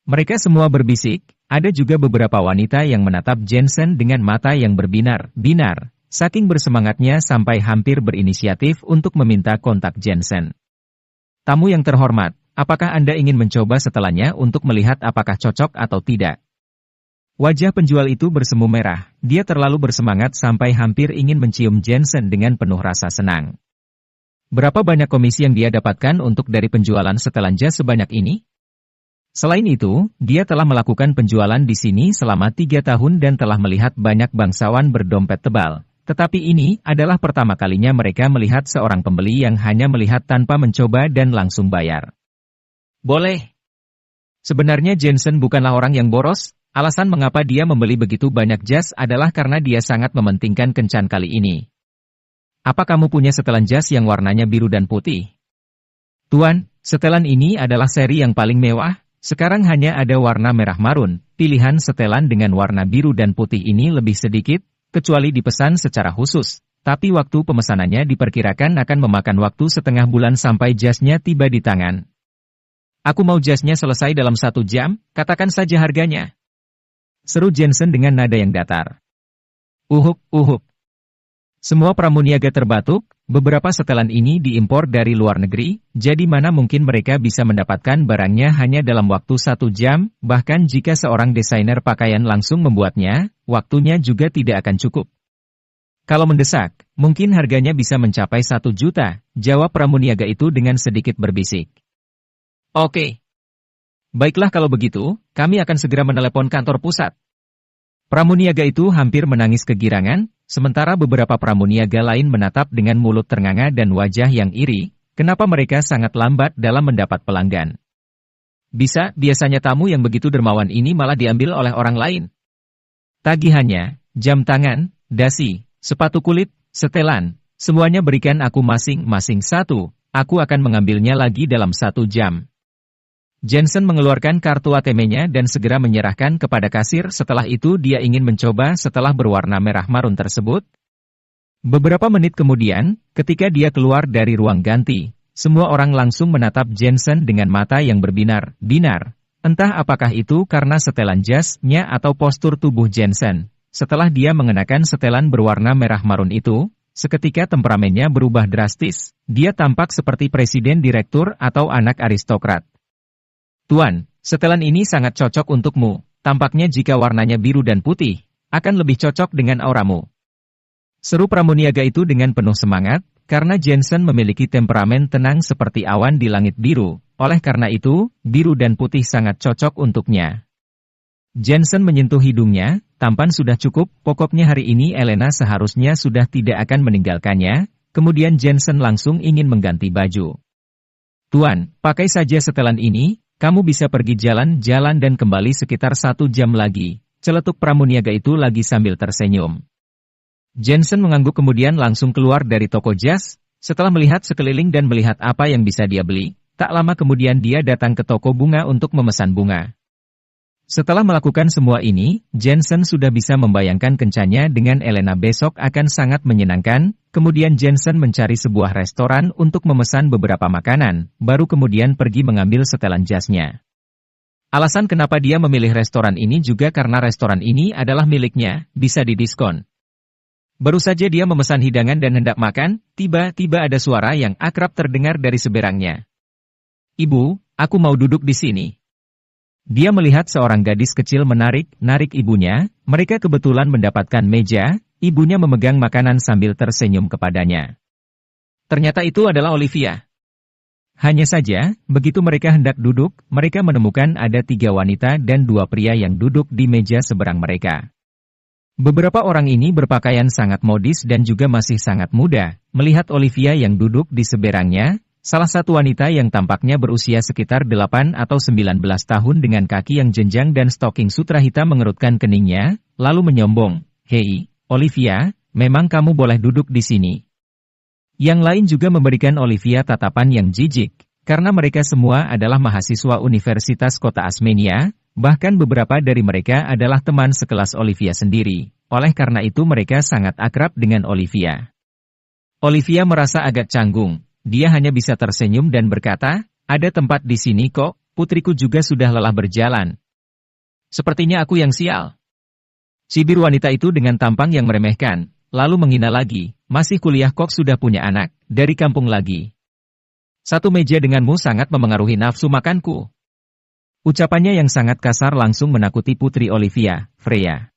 Mereka semua berbisik, ada juga beberapa wanita yang menatap Jensen dengan mata yang berbinar-binar, saking bersemangatnya sampai hampir berinisiatif untuk meminta kontak Jensen. Tamu yang terhormat, apakah Anda ingin mencoba setelahnya untuk melihat apakah cocok atau tidak? Wajah penjual itu bersemu merah, dia terlalu bersemangat sampai hampir ingin mencium Jensen dengan penuh rasa senang. Berapa banyak komisi yang dia dapatkan untuk dari penjualan setelan jas sebanyak ini? Selain itu, dia telah melakukan penjualan di sini selama 3 tahun dan telah melihat banyak bangsawan berdompet tebal. Tetapi ini adalah pertama kalinya mereka melihat seorang pembeli yang hanya melihat tanpa mencoba dan langsung bayar. Boleh. Sebenarnya Jensen bukanlah orang yang boros. Alasan mengapa dia membeli begitu banyak jas adalah karena dia sangat mementingkan kencan kali ini. Apa kamu punya setelan jas yang warnanya biru dan putih? Tuan, setelan ini adalah seri yang paling mewah. Sekarang hanya ada warna merah marun. Pilihan setelan dengan warna biru dan putih ini lebih sedikit, kecuali dipesan secara khusus. Tapi waktu pemesanannya diperkirakan akan memakan waktu setengah bulan sampai jasnya tiba di tangan. Aku mau jasnya selesai dalam 1 jam, katakan saja harganya. Seru Jensen dengan nada yang datar. Uhuk. Semua pramuniaga terbatuk, beberapa setelan ini diimpor dari luar negeri, jadi mana mungkin mereka bisa mendapatkan barangnya hanya dalam waktu 1 jam, bahkan jika seorang desainer pakaian langsung membuatnya, waktunya juga tidak akan cukup. Kalau mendesak, mungkin harganya bisa mencapai 1 juta, jawab pramuniaga itu dengan sedikit berbisik. Oke. Baiklah kalau begitu, kami akan segera menelepon kantor pusat. Pramuniaga itu hampir menangis kegirangan, sementara beberapa pramuniaga lain menatap dengan mulut ternganga dan wajah yang iri, kenapa mereka sangat lambat dalam mendapat pelanggan. Biasanya tamu yang begitu dermawan ini malah diambil oleh orang lain. Tagihannya, jam tangan, dasi, sepatu kulit, setelan, semuanya berikan aku masing-masing 1, aku akan mengambilnya lagi dalam 1 jam. Jensen mengeluarkan kartu ATM-nya dan segera menyerahkan kepada kasir. Setelah itu dia ingin mencoba setelah berwarna merah marun tersebut. Beberapa menit kemudian, ketika dia keluar dari ruang ganti, semua orang langsung menatap Jensen dengan mata yang berbinar-binar. Entah apakah itu karena setelan jasnya atau postur tubuh Jensen. Setelah dia mengenakan setelan berwarna merah marun itu, seketika temperamennya berubah drastis. Dia tampak seperti presiden direktur atau anak aristokrat. Tuan, setelan ini sangat cocok untukmu. Tampaknya jika warnanya biru dan putih, akan lebih cocok dengan auramu. Seru pramuniaga itu dengan penuh semangat, karena Jensen memiliki temperamen tenang seperti awan di langit biru. Oleh karena itu, biru dan putih sangat cocok untuknya. Jensen menyentuh hidungnya, tampan sudah cukup, pokoknya hari ini Elena seharusnya sudah tidak akan meninggalkannya. Kemudian Jensen langsung ingin mengganti baju. Tuan, pakai saja setelan ini. Kamu bisa pergi jalan-jalan dan kembali sekitar 1 jam lagi, celetuk pramuniaga itu lagi sambil tersenyum. Jensen mengangguk kemudian langsung keluar dari toko jas, setelah melihat sekeliling dan melihat apa yang bisa dia beli, tak lama kemudian dia datang ke toko bunga untuk memesan bunga. Setelah melakukan semua ini, Jensen sudah bisa membayangkan kencannya dengan Elena besok akan sangat menyenangkan. Kemudian Jensen mencari sebuah restoran untuk memesan beberapa makanan, baru kemudian pergi mengambil setelan jasnya. Alasan kenapa dia memilih restoran ini juga karena restoran ini adalah miliknya, bisa didiskon. Baru saja dia memesan hidangan dan hendak makan, tiba-tiba ada suara yang akrab terdengar dari seberangnya. Ibu, aku mau duduk di sini. Dia melihat seorang gadis kecil menarik ibunya, mereka kebetulan mendapatkan meja, ibunya memegang makanan sambil tersenyum kepadanya. Ternyata itu adalah Olivia. Hanya saja, begitu mereka hendak duduk, mereka menemukan ada 3 wanita dan 2 pria yang duduk di meja seberang mereka. Beberapa orang ini berpakaian sangat modis dan juga masih sangat muda. Melihat Olivia yang duduk di seberangnya, salah satu wanita yang tampaknya berusia sekitar 8 atau 19 tahun dengan kaki yang jenjang dan stoking sutra hitam mengerutkan keningnya, lalu menyombong, "Hei, Olivia, memang kamu boleh duduk di sini." Yang lain juga memberikan Olivia tatapan yang jijik, karena mereka semua adalah mahasiswa Universitas Kota Asmenia, Bahkan beberapa dari mereka adalah teman sekelas Olivia sendiri, oleh karena itu mereka sangat akrab dengan Olivia. Olivia merasa agak canggung, dia hanya bisa tersenyum dan berkata, ada tempat di sini kok, putriku juga sudah lelah berjalan. Sepertinya aku yang sial. Cibir wanita itu dengan tampang yang meremehkan, lalu menghina lagi, masih kuliah kok sudah punya anak, dari kampung lagi. Satu meja denganmu sangat memengaruhi nafsu makanku. Ucapannya yang sangat kasar langsung menakuti putri Olivia, Freya.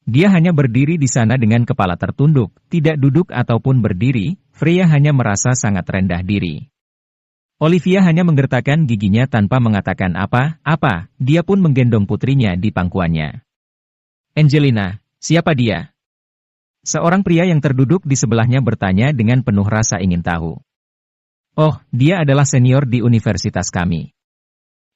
Dia hanya berdiri di sana dengan kepala tertunduk, tidak duduk ataupun berdiri, Freya hanya merasa sangat rendah diri. Olivia hanya menggertakkan giginya tanpa mengatakan apa-apa, dia pun menggendong putrinya di pangkuannya. Angelina, siapa dia? Seorang pria yang terduduk di sebelahnya bertanya dengan penuh rasa ingin tahu. Oh, dia adalah senior di universitas kami.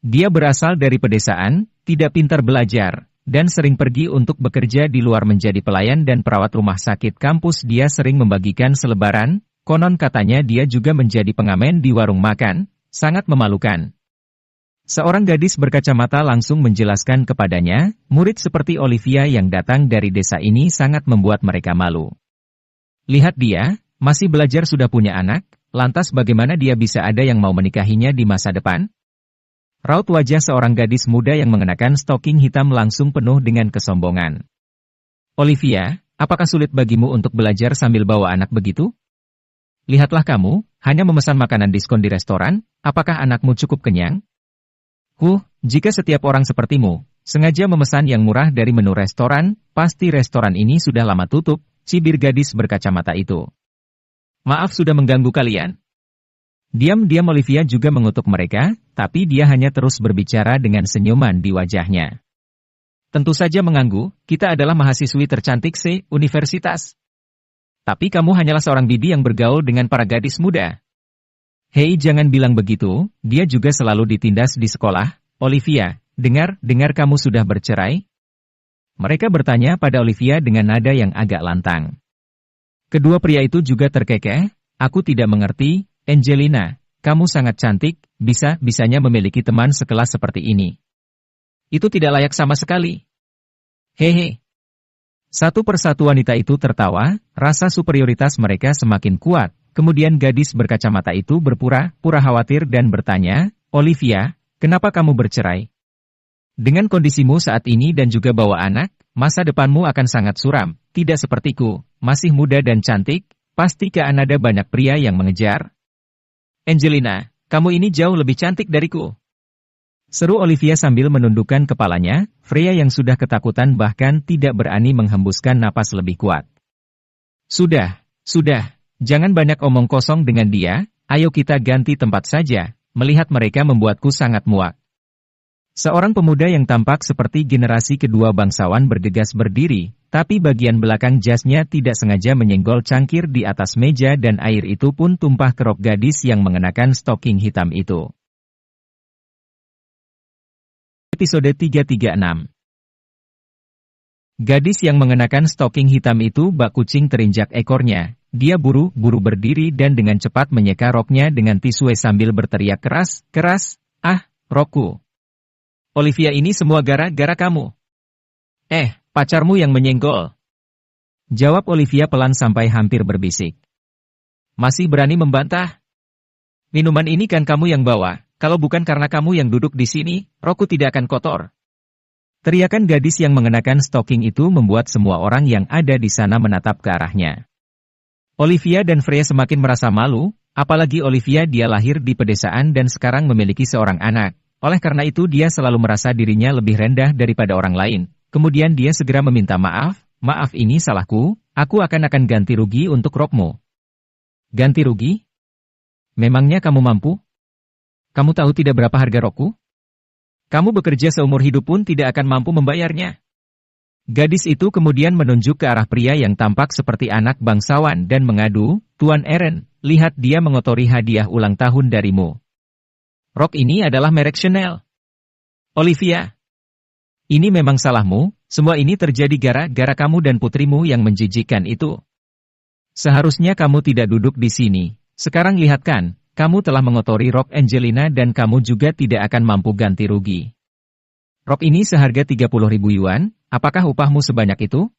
Dia berasal dari pedesaan, tidak pintar belajar, dan sering pergi untuk bekerja di luar menjadi pelayan dan perawat rumah sakit kampus. Dia sering membagikan selebaran, konon katanya dia juga menjadi pengamen di warung makan, sangat memalukan. Seorang gadis berkacamata langsung menjelaskan kepadanya, murid seperti Olivia yang datang dari desa ini sangat membuat mereka malu. Lihat dia, masih belajar sudah punya anak, lantas bagaimana dia bisa ada yang mau menikahinya di masa depan? Raut wajah seorang gadis muda yang mengenakan stoking hitam langsung penuh dengan kesombongan. Olivia, apakah sulit bagimu untuk belajar sambil bawa anak begitu? Lihatlah kamu, hanya memesan makanan diskon di restoran, apakah anakmu cukup kenyang? Jika setiap orang sepertimu, sengaja memesan yang murah dari menu restoran, pasti restoran ini sudah lama tutup, cibir gadis berkacamata itu. Maaf sudah mengganggu kalian. Diam-diam Olivia juga mengutuk mereka, tapi dia hanya terus berbicara dengan senyuman di wajahnya. Tentu saja mengganggu, kita adalah mahasiswi tercantik se-universitas. Tapi kamu hanyalah seorang bibi yang bergaul dengan para gadis muda. Hei jangan bilang begitu, dia juga selalu ditindas di sekolah. Olivia, dengar kamu sudah bercerai? Mereka bertanya pada Olivia dengan nada yang agak lantang. Kedua pria itu juga terkekeh, aku tidak mengerti. Angelina, kamu sangat cantik, bisa-bisanya memiliki teman sekelas seperti ini. Itu tidak layak sama sekali. Hehe. Satu persatu wanita itu tertawa, rasa superioritas mereka semakin kuat, kemudian gadis berkacamata itu berpura-pura khawatir dan bertanya, Olivia, kenapa kamu bercerai? Dengan kondisimu saat ini dan juga bawa anak, masa depanmu akan sangat suram, tidak sepertiku, masih muda dan cantik, pasti akan ada banyak pria yang mengejar. Angelina, kamu ini jauh lebih cantik dariku. Seru Olivia sambil menundukkan kepalanya, Freya yang sudah ketakutan bahkan tidak berani menghembuskan napas lebih kuat. Sudah, jangan banyak omong kosong dengan dia, ayo kita ganti tempat saja, melihat mereka membuatku sangat muak. Seorang pemuda yang tampak seperti generasi kedua bangsawan bergegas berdiri, tapi bagian belakang jasnya tidak sengaja menyenggol cangkir di atas meja dan air itu pun tumpah ke rok gadis yang mengenakan stoking hitam itu. Episode 336. Gadis yang mengenakan stoking hitam itu bak kucing terinjak ekornya. Dia buru-buru berdiri dan dengan cepat menyeka roknya dengan tisu sambil berteriak keras, rokku. Olivia ini semua gara-gara kamu. Pacarmu yang menyenggol. Jawab Olivia pelan sampai hampir berbisik. Masih berani membantah? Minuman ini kan kamu yang bawa, kalau bukan karena kamu yang duduk di sini, rokku tidak akan kotor. Teriakan gadis yang mengenakan stoking itu membuat semua orang yang ada di sana menatap ke arahnya. Olivia dan Freya semakin merasa malu, apalagi Olivia dia lahir di pedesaan dan sekarang memiliki seorang anak. Oleh karena itu dia selalu merasa dirinya lebih rendah daripada orang lain. Kemudian dia segera meminta maaf ini salahku, aku akan ganti rugi untuk rokmu. Ganti rugi? Memangnya kamu mampu? Kamu tahu tidak berapa harga rokku? Kamu bekerja seumur hidup pun tidak akan mampu membayarnya. Gadis itu kemudian menunjuk ke arah pria yang tampak seperti anak bangsawan dan mengadu, Tuan Eren, lihat dia mengotori hadiah ulang tahun darimu. Rok ini adalah merek Chanel. Olivia, ini memang salahmu, semua ini terjadi gara-gara kamu dan putrimu yang menjijikkan itu. Seharusnya kamu tidak duduk di sini, sekarang lihat kan, kamu telah mengotori rok Angelina dan kamu juga tidak akan mampu ganti rugi. Rok ini seharga 30.000 yuan, apakah upahmu sebanyak itu?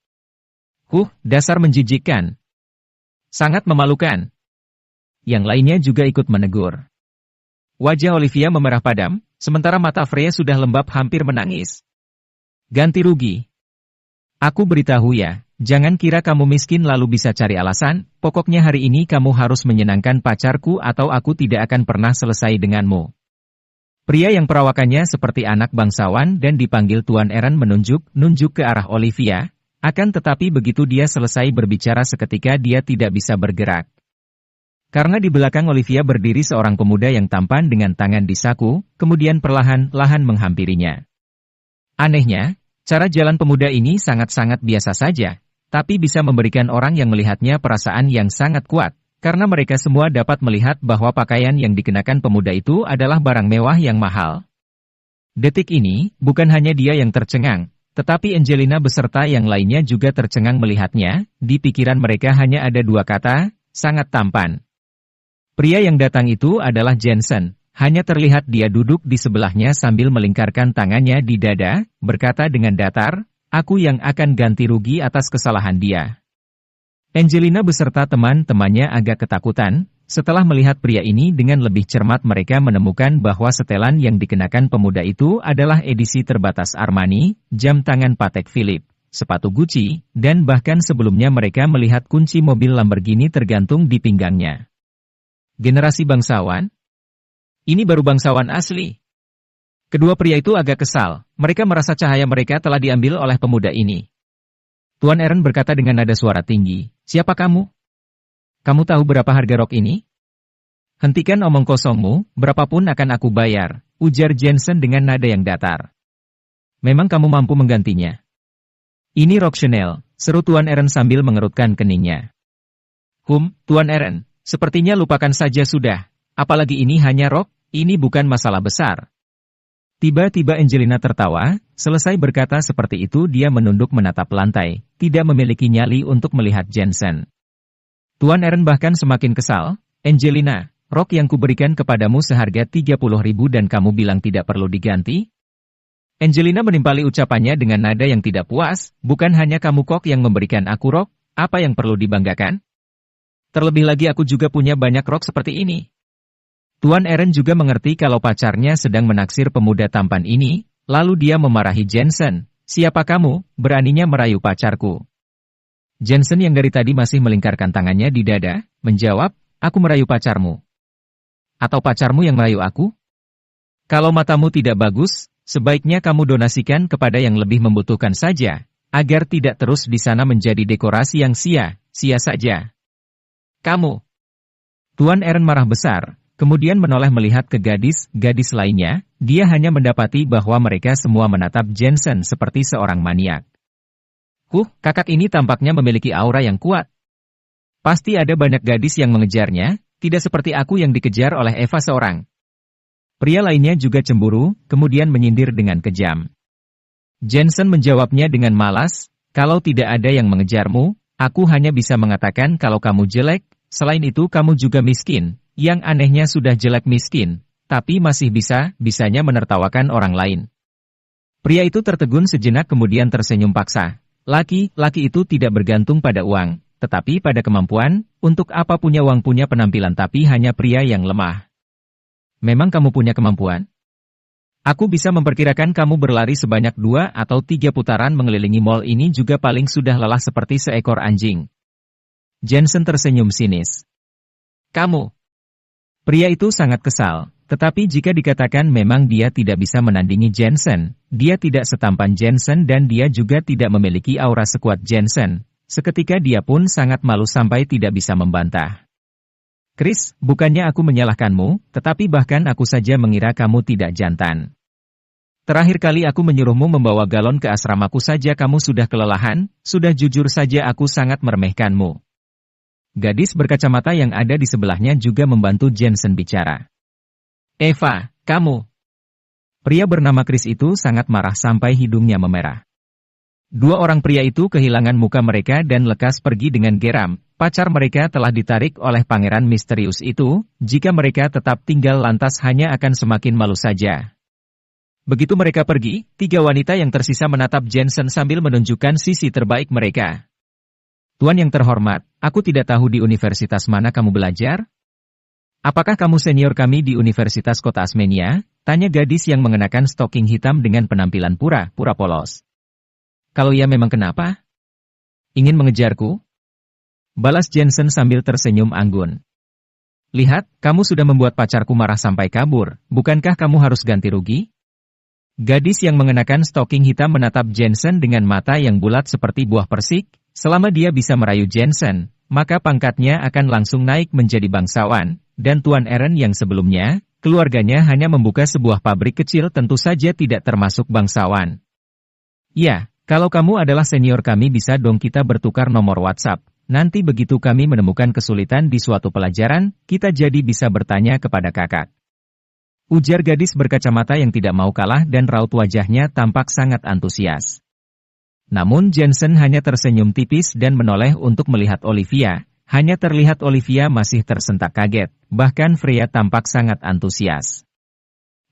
Dasar menjijikkan. Sangat memalukan. Yang lainnya juga ikut menegur. Wajah Olivia memerah padam, sementara mata Freya sudah lembab hampir menangis. Ganti rugi. Aku beritahu ya, jangan kira kamu miskin lalu bisa cari alasan, pokoknya hari ini kamu harus menyenangkan pacarku atau aku tidak akan pernah selesai denganmu. Pria yang perawakannya seperti anak bangsawan dan dipanggil Tuan Eren menunjuk ke arah Olivia, akan tetapi begitu dia selesai berbicara seketika dia tidak bisa bergerak. Karena di belakang Olivia berdiri seorang pemuda yang tampan dengan tangan di saku, kemudian perlahan-lahan menghampirinya. Anehnya, cara jalan pemuda ini sangat-sangat biasa saja, tapi bisa memberikan orang yang melihatnya perasaan yang sangat kuat, karena mereka semua dapat melihat bahwa pakaian yang dikenakan pemuda itu adalah barang mewah yang mahal. Detik ini, bukan hanya dia yang tercengang, tetapi Angelina beserta yang lainnya juga tercengang melihatnya, di pikiran mereka hanya ada dua kata, sangat tampan. Pria yang datang itu adalah Jensen, hanya terlihat dia duduk di sebelahnya sambil melingkarkan tangannya di dada, berkata dengan datar, aku yang akan ganti rugi atas kesalahan dia. Angelina beserta teman-temannya agak ketakutan, setelah melihat pria ini dengan lebih cermat mereka menemukan bahwa setelan yang dikenakan pemuda itu adalah edisi terbatas Armani, jam tangan Patek Philippe, sepatu Gucci, dan bahkan sebelumnya mereka melihat kunci mobil Lamborghini tergantung di pinggangnya. Generasi bangsawan? Ini baru bangsawan asli. Kedua pria itu agak kesal, mereka merasa cahaya mereka telah diambil oleh pemuda ini. Tuan Eren berkata dengan nada suara tinggi, siapa kamu? Kamu tahu berapa harga rok ini? Hentikan omong kosongmu, berapapun akan aku bayar, ujar Jensen dengan nada yang datar. Memang kamu mampu menggantinya? Ini rok Chanel, seru Tuan Eren sambil mengerutkan keningnya. Tuan Eren. Sepertinya lupakan saja sudah, apalagi ini hanya rok, ini bukan masalah besar. Tiba-tiba Angelina tertawa, selesai berkata seperti itu dia menunduk menatap lantai, tidak memiliki nyali untuk melihat Jensen. Tuan Eren bahkan semakin kesal, Angelina, rok yang kuberikan kepadamu seharga 30.000 dan kamu bilang tidak perlu diganti? Angelina menimpali ucapannya dengan nada yang tidak puas, bukan hanya kamu kok yang memberikan aku rok, apa yang perlu dibanggakan? Terlebih lagi aku juga punya banyak rok seperti ini. Tuan Eren juga mengerti kalau pacarnya sedang menaksir pemuda tampan ini, lalu dia memarahi Jensen. Siapa kamu, beraninya merayu pacarku? Jensen yang dari tadi masih melingkarkan tangannya di dada, menjawab, aku merayu pacarmu. Atau pacarmu yang merayu aku? Kalau matamu tidak bagus, sebaiknya kamu donasikan kepada yang lebih membutuhkan saja, agar tidak terus di sana menjadi dekorasi yang sia-sia saja. Kamu. Tuan Eren marah besar, kemudian menoleh melihat ke gadis-gadis lainnya, dia hanya mendapati bahwa mereka semua menatap Jensen seperti seorang maniak. Kakak ini tampaknya memiliki aura yang kuat. Pasti ada banyak gadis yang mengejarnya, tidak seperti aku yang dikejar oleh Eva seorang. Pria lainnya juga cemburu, kemudian menyindir dengan kejam. Jensen menjawabnya dengan malas, kalau tidak ada yang mengejarmu, aku hanya bisa mengatakan kalau kamu jelek, selain itu kamu juga miskin, yang anehnya sudah jelek miskin, tapi masih bisanya menertawakan orang lain. Pria itu tertegun sejenak kemudian tersenyum paksa. Laki-laki itu tidak bergantung pada uang, tetapi pada kemampuan, untuk apa punya uang punya penampilan tapi hanya pria yang lemah. Memang kamu punya kemampuan? Aku bisa memperkirakan kamu berlari sebanyak 2 atau 3 putaran mengelilingi mall ini juga paling sudah lelah seperti seekor anjing. Jensen tersenyum sinis. Kamu. Pria itu sangat kesal, tetapi jika dikatakan memang dia tidak bisa menandingi Jensen, dia tidak setampan Jensen dan dia juga tidak memiliki aura sekuat Jensen. Seketika dia pun sangat malu sampai tidak bisa membantah. Chris, bukannya aku menyalahkanmu, tetapi bahkan aku saja mengira kamu tidak jantan. Terakhir kali aku menyuruhmu membawa galon ke asramaku saja kamu sudah kelelahan, sudah jujur saja aku sangat meremehkanmu. Gadis berkacamata yang ada di sebelahnya juga membantu Jensen bicara. Eva, kamu. Pria bernama Chris itu sangat marah sampai hidungnya memerah. Dua orang pria itu kehilangan muka mereka dan lekas pergi dengan geram. Pacar mereka telah ditarik oleh pangeran misterius itu, jika mereka tetap tinggal lantas hanya akan semakin malu saja. Begitu mereka pergi, tiga wanita yang tersisa menatap Jensen sambil menunjukkan sisi terbaik mereka. Tuan yang terhormat, aku tidak tahu di universitas mana kamu belajar? Apakah kamu senior kami di Universitas Kota Asmenia? Tanya gadis yang mengenakan stoking hitam dengan penampilan pura-pura polos. Kalau ya memang kenapa? Ingin mengejarku? Balas Jensen sambil tersenyum anggun. Lihat, kamu sudah membuat pacarku marah sampai kabur, bukankah kamu harus ganti rugi? Gadis yang mengenakan stoking hitam menatap Jensen dengan mata yang bulat seperti buah persik. Selama dia bisa merayu Jensen, maka pangkatnya akan langsung naik menjadi bangsawan, dan Tuan Eren yang sebelumnya, keluarganya hanya membuka sebuah pabrik kecil tentu saja tidak termasuk bangsawan. Ya, kalau kamu adalah senior kami bisa dong kita bertukar nomor WhatsApp. Nanti begitu kami menemukan kesulitan di suatu pelajaran, kita jadi bisa bertanya kepada kakak. Ujar gadis berkacamata yang tidak mau kalah dan raut wajahnya tampak sangat antusias. Namun Jensen hanya tersenyum tipis dan menoleh untuk melihat Olivia. Hanya terlihat Olivia masih tersentak kaget, bahkan Freya tampak sangat antusias.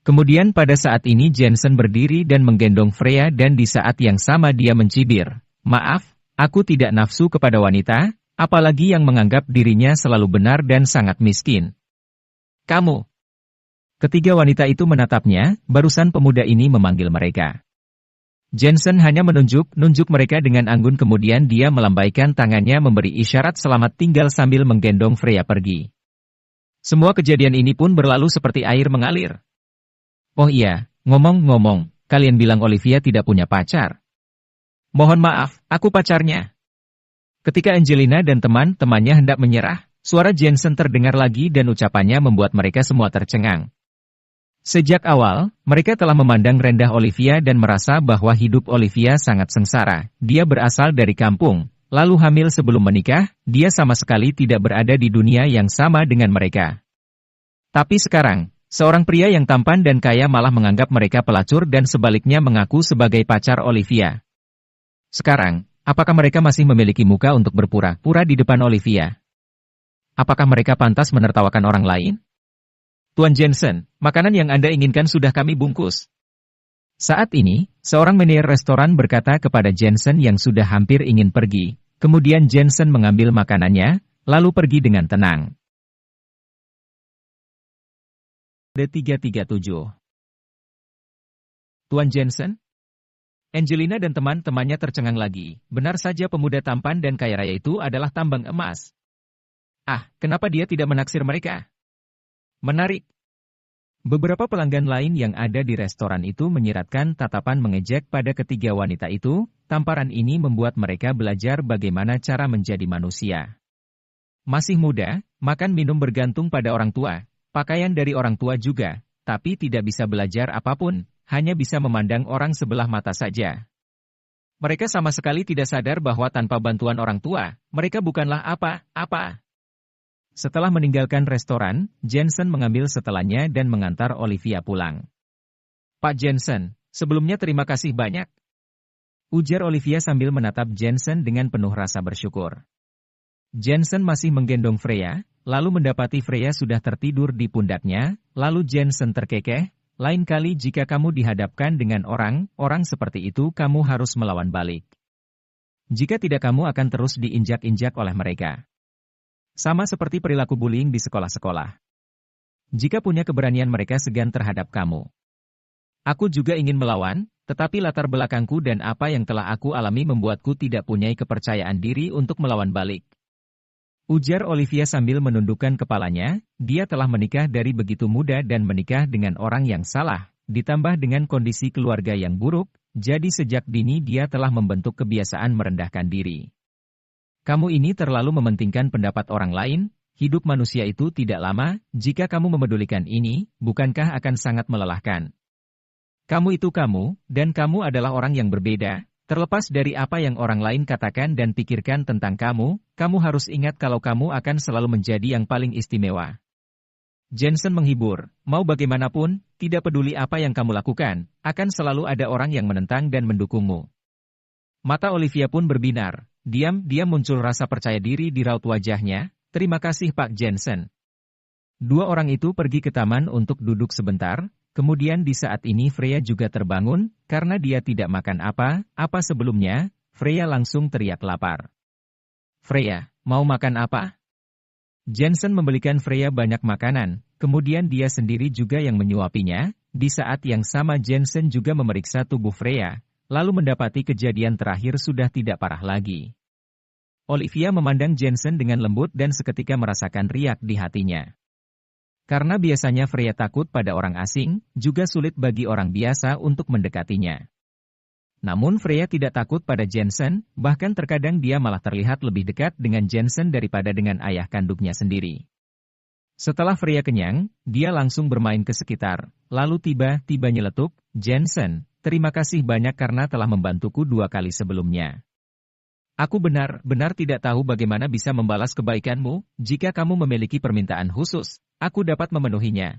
Kemudian pada saat ini Jensen berdiri dan menggendong Freya dan di saat yang sama dia mencibir. Maaf, aku tidak nafsu kepada wanita, apalagi yang menganggap dirinya selalu benar dan sangat miskin. Kamu. Ketiga wanita itu menatapnya, barusan pemuda ini memanggil mereka. Jensen hanya menunjuk mereka dengan anggun kemudian dia melambaikan tangannya memberi isyarat selamat tinggal sambil menggendong Freya pergi. Semua kejadian ini pun berlalu seperti air mengalir. Oh iya, ngomong-ngomong, kalian bilang Olivia tidak punya pacar. Mohon maaf, aku pacarnya. Ketika Angelina dan teman-temannya hendak menyerah, suara Jensen terdengar lagi dan ucapannya membuat mereka semua tercengang. Sejak awal, mereka telah memandang rendah Olivia dan merasa bahwa hidup Olivia sangat sengsara. Dia berasal dari kampung, lalu hamil sebelum menikah, dia sama sekali tidak berada di dunia yang sama dengan mereka. Tapi sekarang, seorang pria yang tampan dan kaya malah menganggap mereka pelacur dan sebaliknya mengaku sebagai pacar Olivia. Sekarang, apakah mereka masih memiliki muka untuk berpura-pura di depan Olivia? Apakah mereka pantas menertawakan orang lain? Tuan Jensen, makanan yang Anda inginkan sudah kami bungkus. Saat ini, seorang manajer restoran berkata kepada Jensen yang sudah hampir ingin pergi. Kemudian Jensen mengambil makanannya, lalu pergi dengan tenang. D337 Tuan Jensen? Angelina dan teman-temannya tercengang lagi. Benar saja pemuda tampan dan kaya raya itu adalah tambang emas. Ah, kenapa dia tidak menaksir mereka? Menarik. Beberapa pelanggan lain yang ada di restoran itu menyiratkan tatapan mengejek pada ketiga wanita itu. Tamparan ini membuat mereka belajar bagaimana cara menjadi manusia. Masih muda, makan minum bergantung pada orang tua, pakaian dari orang tua juga, tapi tidak bisa belajar apapun, hanya bisa memandang orang sebelah mata saja. Mereka sama sekali tidak sadar bahwa tanpa bantuan orang tua, mereka bukanlah apa-apa. Setelah meninggalkan restoran, Jensen mengambil setelannya dan mengantar Olivia pulang. Pak Jensen, sebelumnya terima kasih banyak. Ujar Olivia sambil menatap Jensen dengan penuh rasa bersyukur. Jensen masih menggendong Freya, lalu mendapati Freya sudah tertidur di pundaknya, lalu Jensen terkekeh, lain kali jika kamu dihadapkan dengan orang seperti itu kamu harus melawan balik. Jika tidak kamu akan terus diinjak-injak oleh mereka. Sama seperti perilaku bullying di sekolah-sekolah. Jika punya keberanian mereka segan terhadap kamu. Aku juga ingin melawan, tetapi latar belakangku dan apa yang telah aku alami membuatku tidak punya kepercayaan diri untuk melawan balik. Ujar Olivia sambil menundukkan kepalanya, dia telah menikah dari begitu muda dan menikah dengan orang yang salah, ditambah dengan kondisi keluarga yang buruk, jadi sejak dini dia telah membentuk kebiasaan merendahkan diri. Kamu ini terlalu mementingkan pendapat orang lain, hidup manusia itu tidak lama, jika kamu memedulikan ini, bukankah akan sangat melelahkan? Kamu itu kamu, dan kamu adalah orang yang berbeda, terlepas dari apa yang orang lain katakan dan pikirkan tentang kamu harus ingat kalau kamu akan selalu menjadi yang paling istimewa. Jensen menghibur, mau bagaimanapun, tidak peduli apa yang kamu lakukan, akan selalu ada orang yang menentang dan mendukungmu. Mata Olivia pun berbinar. Diam-diam muncul rasa percaya diri di raut wajahnya. Terima kasih Pak Jensen. Dua orang itu pergi ke taman untuk duduk sebentar, Kemudian di saat ini Freya juga terbangun, karena dia tidak makan apa-apa sebelumnya. Freya langsung teriak lapar. Freya, mau makan apa? Jensen membelikan Freya banyak makanan, kemudian dia sendiri juga yang menyuapinya. Di saat yang sama Jensen juga memeriksa tubuh Freya, lalu mendapati kejadian terakhir sudah tidak parah lagi. Olivia memandang Jensen dengan lembut dan seketika merasakan riak di hatinya. Karena biasanya Freya takut pada orang asing, juga sulit bagi orang biasa untuk mendekatinya. Namun Freya tidak takut pada Jensen, bahkan terkadang dia malah terlihat lebih dekat dengan Jensen daripada dengan ayah kandungnya sendiri. Setelah Freya kenyang, dia langsung bermain ke sekitar, lalu tiba-tiba nyeletuk, Jensen, terima kasih banyak karena telah membantuku 2 kali sebelumnya. Aku benar-benar tidak tahu bagaimana bisa membalas kebaikanmu. Jika kamu memiliki permintaan khusus, aku dapat memenuhinya.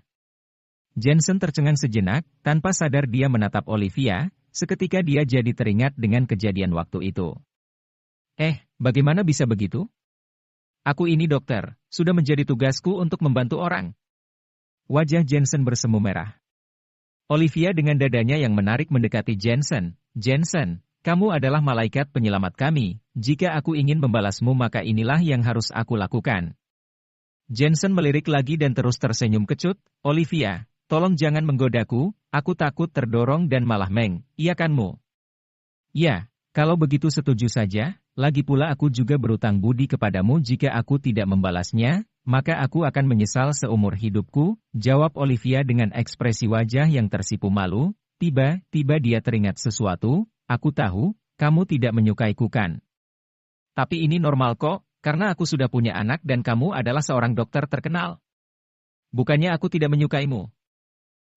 Jensen tercengang sejenak, tanpa sadar dia menatap Olivia, seketika dia jadi teringat dengan kejadian waktu itu. Bagaimana bisa begitu? Aku ini dokter, sudah menjadi tugasku untuk membantu orang. Wajah Jensen bersemu merah. Olivia dengan dadanya yang menarik mendekati Jensen. Jensen, kamu adalah malaikat penyelamat kami. Jika aku ingin membalasmu maka inilah yang harus aku lakukan. Jensen melirik lagi dan terus tersenyum kecut. Olivia, tolong jangan menggodaku, aku takut terdorong dan malah mengiyakanmu. Ya, kalau begitu setuju saja, lagi pula aku juga berutang budi kepadamu jika aku tidak membalasnya, maka aku akan menyesal seumur hidupku, jawab Olivia dengan ekspresi wajah yang tersipu malu. Tiba-tiba dia teringat sesuatu, aku tahu, kamu tidak menyukaiku kan? Tapi ini normal kok, karena aku sudah punya anak dan kamu adalah seorang dokter terkenal. Bukannya aku tidak menyukaimu.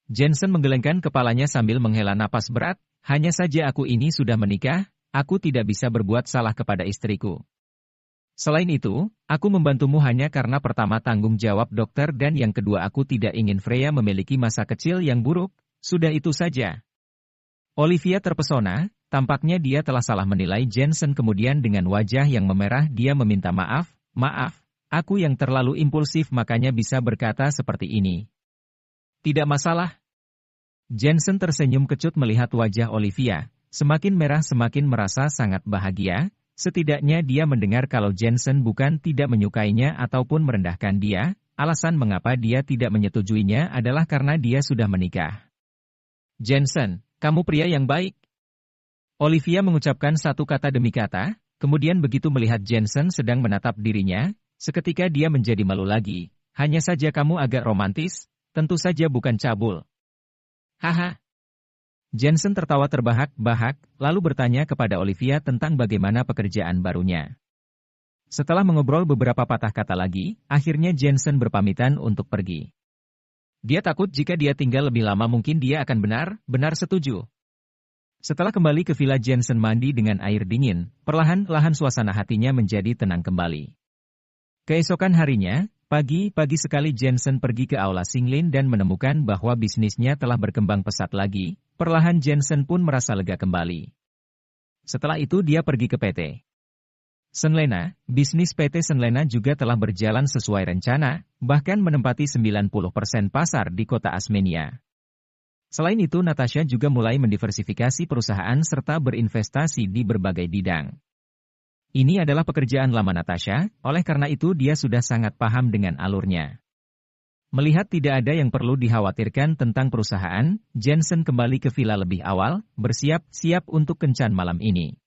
Jensen menggelengkan kepalanya sambil menghela napas berat, hanya saja aku ini sudah menikah, aku tidak bisa berbuat salah kepada istriku. Selain itu, aku membantumu hanya karena pertama tanggung jawab dokter dan yang kedua aku tidak ingin Freya memiliki masa kecil yang buruk, sudah itu saja. Olivia terpesona. Tampaknya dia telah salah menilai Jensen kemudian dengan wajah yang memerah dia meminta maaf, aku yang terlalu impulsif makanya bisa berkata seperti ini. Tidak masalah. Jensen tersenyum kecut melihat wajah Olivia, semakin merah semakin merasa sangat bahagia, setidaknya dia mendengar kalau Jensen bukan tidak menyukainya ataupun merendahkan dia, alasan mengapa dia tidak menyetujuinya adalah karena dia sudah menikah. Jensen, kamu pria yang baik. Olivia mengucapkan satu kata demi kata, kemudian begitu melihat Jensen sedang menatap dirinya, seketika dia menjadi malu lagi. Hanya saja kamu agak romantis, tentu saja bukan cabul. Haha. Jensen tertawa terbahak-bahak, lalu bertanya kepada Olivia tentang bagaimana pekerjaan barunya. Setelah mengobrol beberapa patah kata lagi, akhirnya Jensen berpamitan untuk pergi. Dia takut jika dia tinggal lebih lama mungkin dia akan benar-benar setuju. Setelah kembali ke villa Jensen mandi dengan air dingin, perlahan-lahan suasana hatinya menjadi tenang kembali. Keesokan harinya, pagi-pagi sekali Jensen pergi ke aula Singlin dan menemukan bahwa bisnisnya telah berkembang pesat lagi, perlahan Jensen pun merasa lega kembali. Setelah itu dia pergi ke PT Senlena, bisnis PT Senlena juga telah berjalan sesuai rencana, bahkan menempati 90% pasar di kota Asmenia. Selain itu Natasha juga mulai mendiversifikasi perusahaan serta berinvestasi di berbagai bidang. Ini adalah pekerjaan lama Natasha, oleh karena itu dia sudah sangat paham dengan alurnya. Melihat tidak ada yang perlu dikhawatirkan tentang perusahaan, Jensen kembali ke villa lebih awal, bersiap-siap untuk kencan malam ini.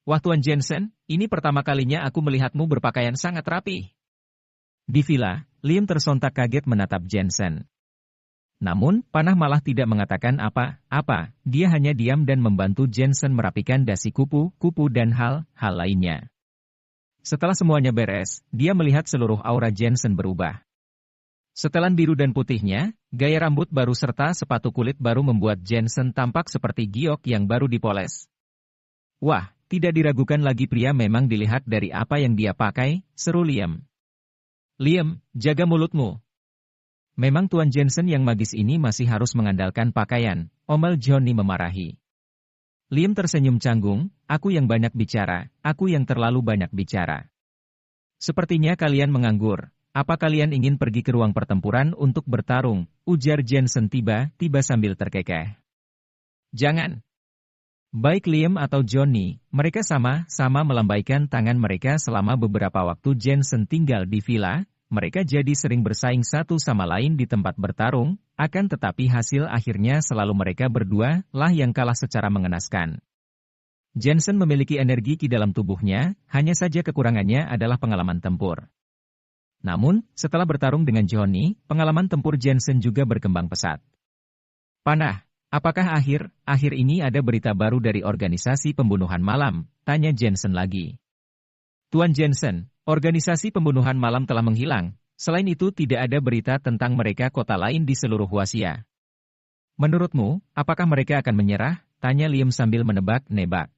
Wah Tuan Jensen, ini pertama kalinya aku melihatmu berpakaian sangat rapi. Di villa, Liam tersontak kaget menatap Jensen. Namun, panah malah tidak mengatakan apa-apa, dia hanya diam dan membantu Jensen merapikan dasi kupu-kupu dan hal-hal lainnya. Setelah semuanya beres, dia melihat seluruh aura Jensen berubah. Setelan biru dan putihnya, gaya rambut baru serta sepatu kulit baru membuat Jensen tampak seperti giok yang baru dipoles. Wah, tidak diragukan lagi pria memang dilihat dari apa yang dia pakai, seru Liam. Liam, jaga mulutmu. Memang Tuan Jensen yang magis ini masih harus mengandalkan pakaian, omel Johnny memarahi. Liam tersenyum canggung, aku yang banyak bicara, aku yang terlalu banyak bicara. Sepertinya kalian menganggur, apa kalian ingin pergi ke ruang pertempuran untuk bertarung? Ujar Jensen tiba-tiba sambil terkekeh. Jangan. Baik Liam atau Johnny, mereka sama-sama melambaikan tangan mereka selama beberapa waktu Jensen tinggal di villa. Mereka jadi sering bersaing satu sama lain di tempat bertarung, akan tetapi hasil akhirnya selalu mereka berdua lah yang kalah secara mengenaskan. Jensen memiliki energi di dalam tubuhnya, hanya saja kekurangannya adalah pengalaman tempur. Namun, setelah bertarung dengan Johnny, pengalaman tempur Jensen juga berkembang pesat. Panah, apakah akhir ini ada berita baru dari organisasi pembunuhan malam? Tanya Jensen lagi. Tuan Jensen, organisasi pembunuhan malam telah menghilang. Selain itu tidak ada berita tentang mereka kota lain di seluruh Huaxia. Menurutmu, apakah mereka akan menyerah? Tanya Liam sambil menebak-nebak.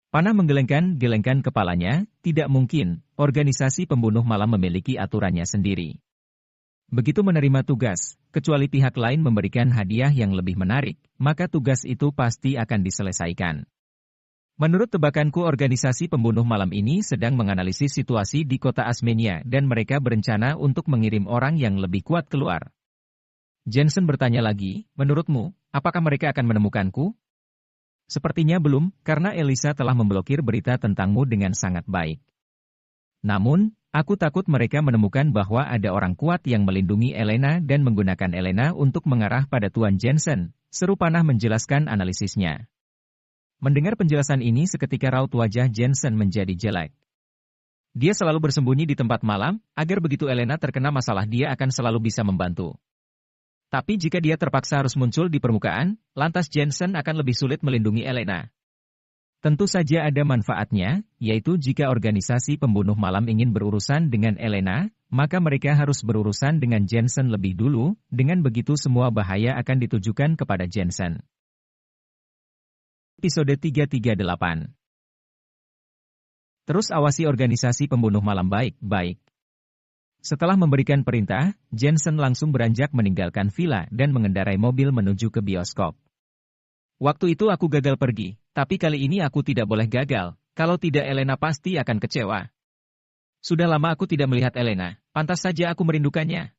Panah menggelengkan kepalanya, tidak mungkin, organisasi pembunuh malam memiliki aturannya sendiri. Begitu menerima tugas, kecuali pihak lain memberikan hadiah yang lebih menarik, maka tugas itu pasti akan diselesaikan. Menurut tebakanku organisasi pembunuh malam ini sedang menganalisis situasi di kota Asmenia dan mereka berencana untuk mengirim orang yang lebih kuat keluar. Jensen bertanya lagi, menurutmu, apakah mereka akan menemukanku? Sepertinya belum, karena Elisa telah memblokir berita tentangmu dengan sangat baik. Namun, aku takut mereka menemukan bahwa ada orang kuat yang melindungi Elena dan menggunakan Elena untuk mengarah pada Tuan Jensen, seru Panah menjelaskan analisisnya. Mendengar penjelasan ini seketika raut wajah Jensen menjadi jelek. Dia selalu bersembunyi di tempat malam, agar begitu Elena terkena masalah dia akan selalu bisa membantu. Tapi jika dia terpaksa harus muncul di permukaan, lantas Jensen akan lebih sulit melindungi Elena. Tentu saja ada manfaatnya, yaitu jika organisasi pembunuh malam ingin berurusan dengan Elena, maka mereka harus berurusan dengan Jensen lebih dulu, dengan begitu semua bahaya akan ditujukan kepada Jensen. Episode 338. Terus awasi organisasi pembunuh malam baik-baik. Setelah memberikan perintah, Jensen langsung beranjak meninggalkan villa dan mengendarai mobil menuju ke bioskop. Waktu itu aku gagal pergi, tapi kali ini aku tidak boleh gagal, kalau tidak Elena pasti akan kecewa. Sudah lama aku tidak melihat Elena, pantas saja aku merindukannya.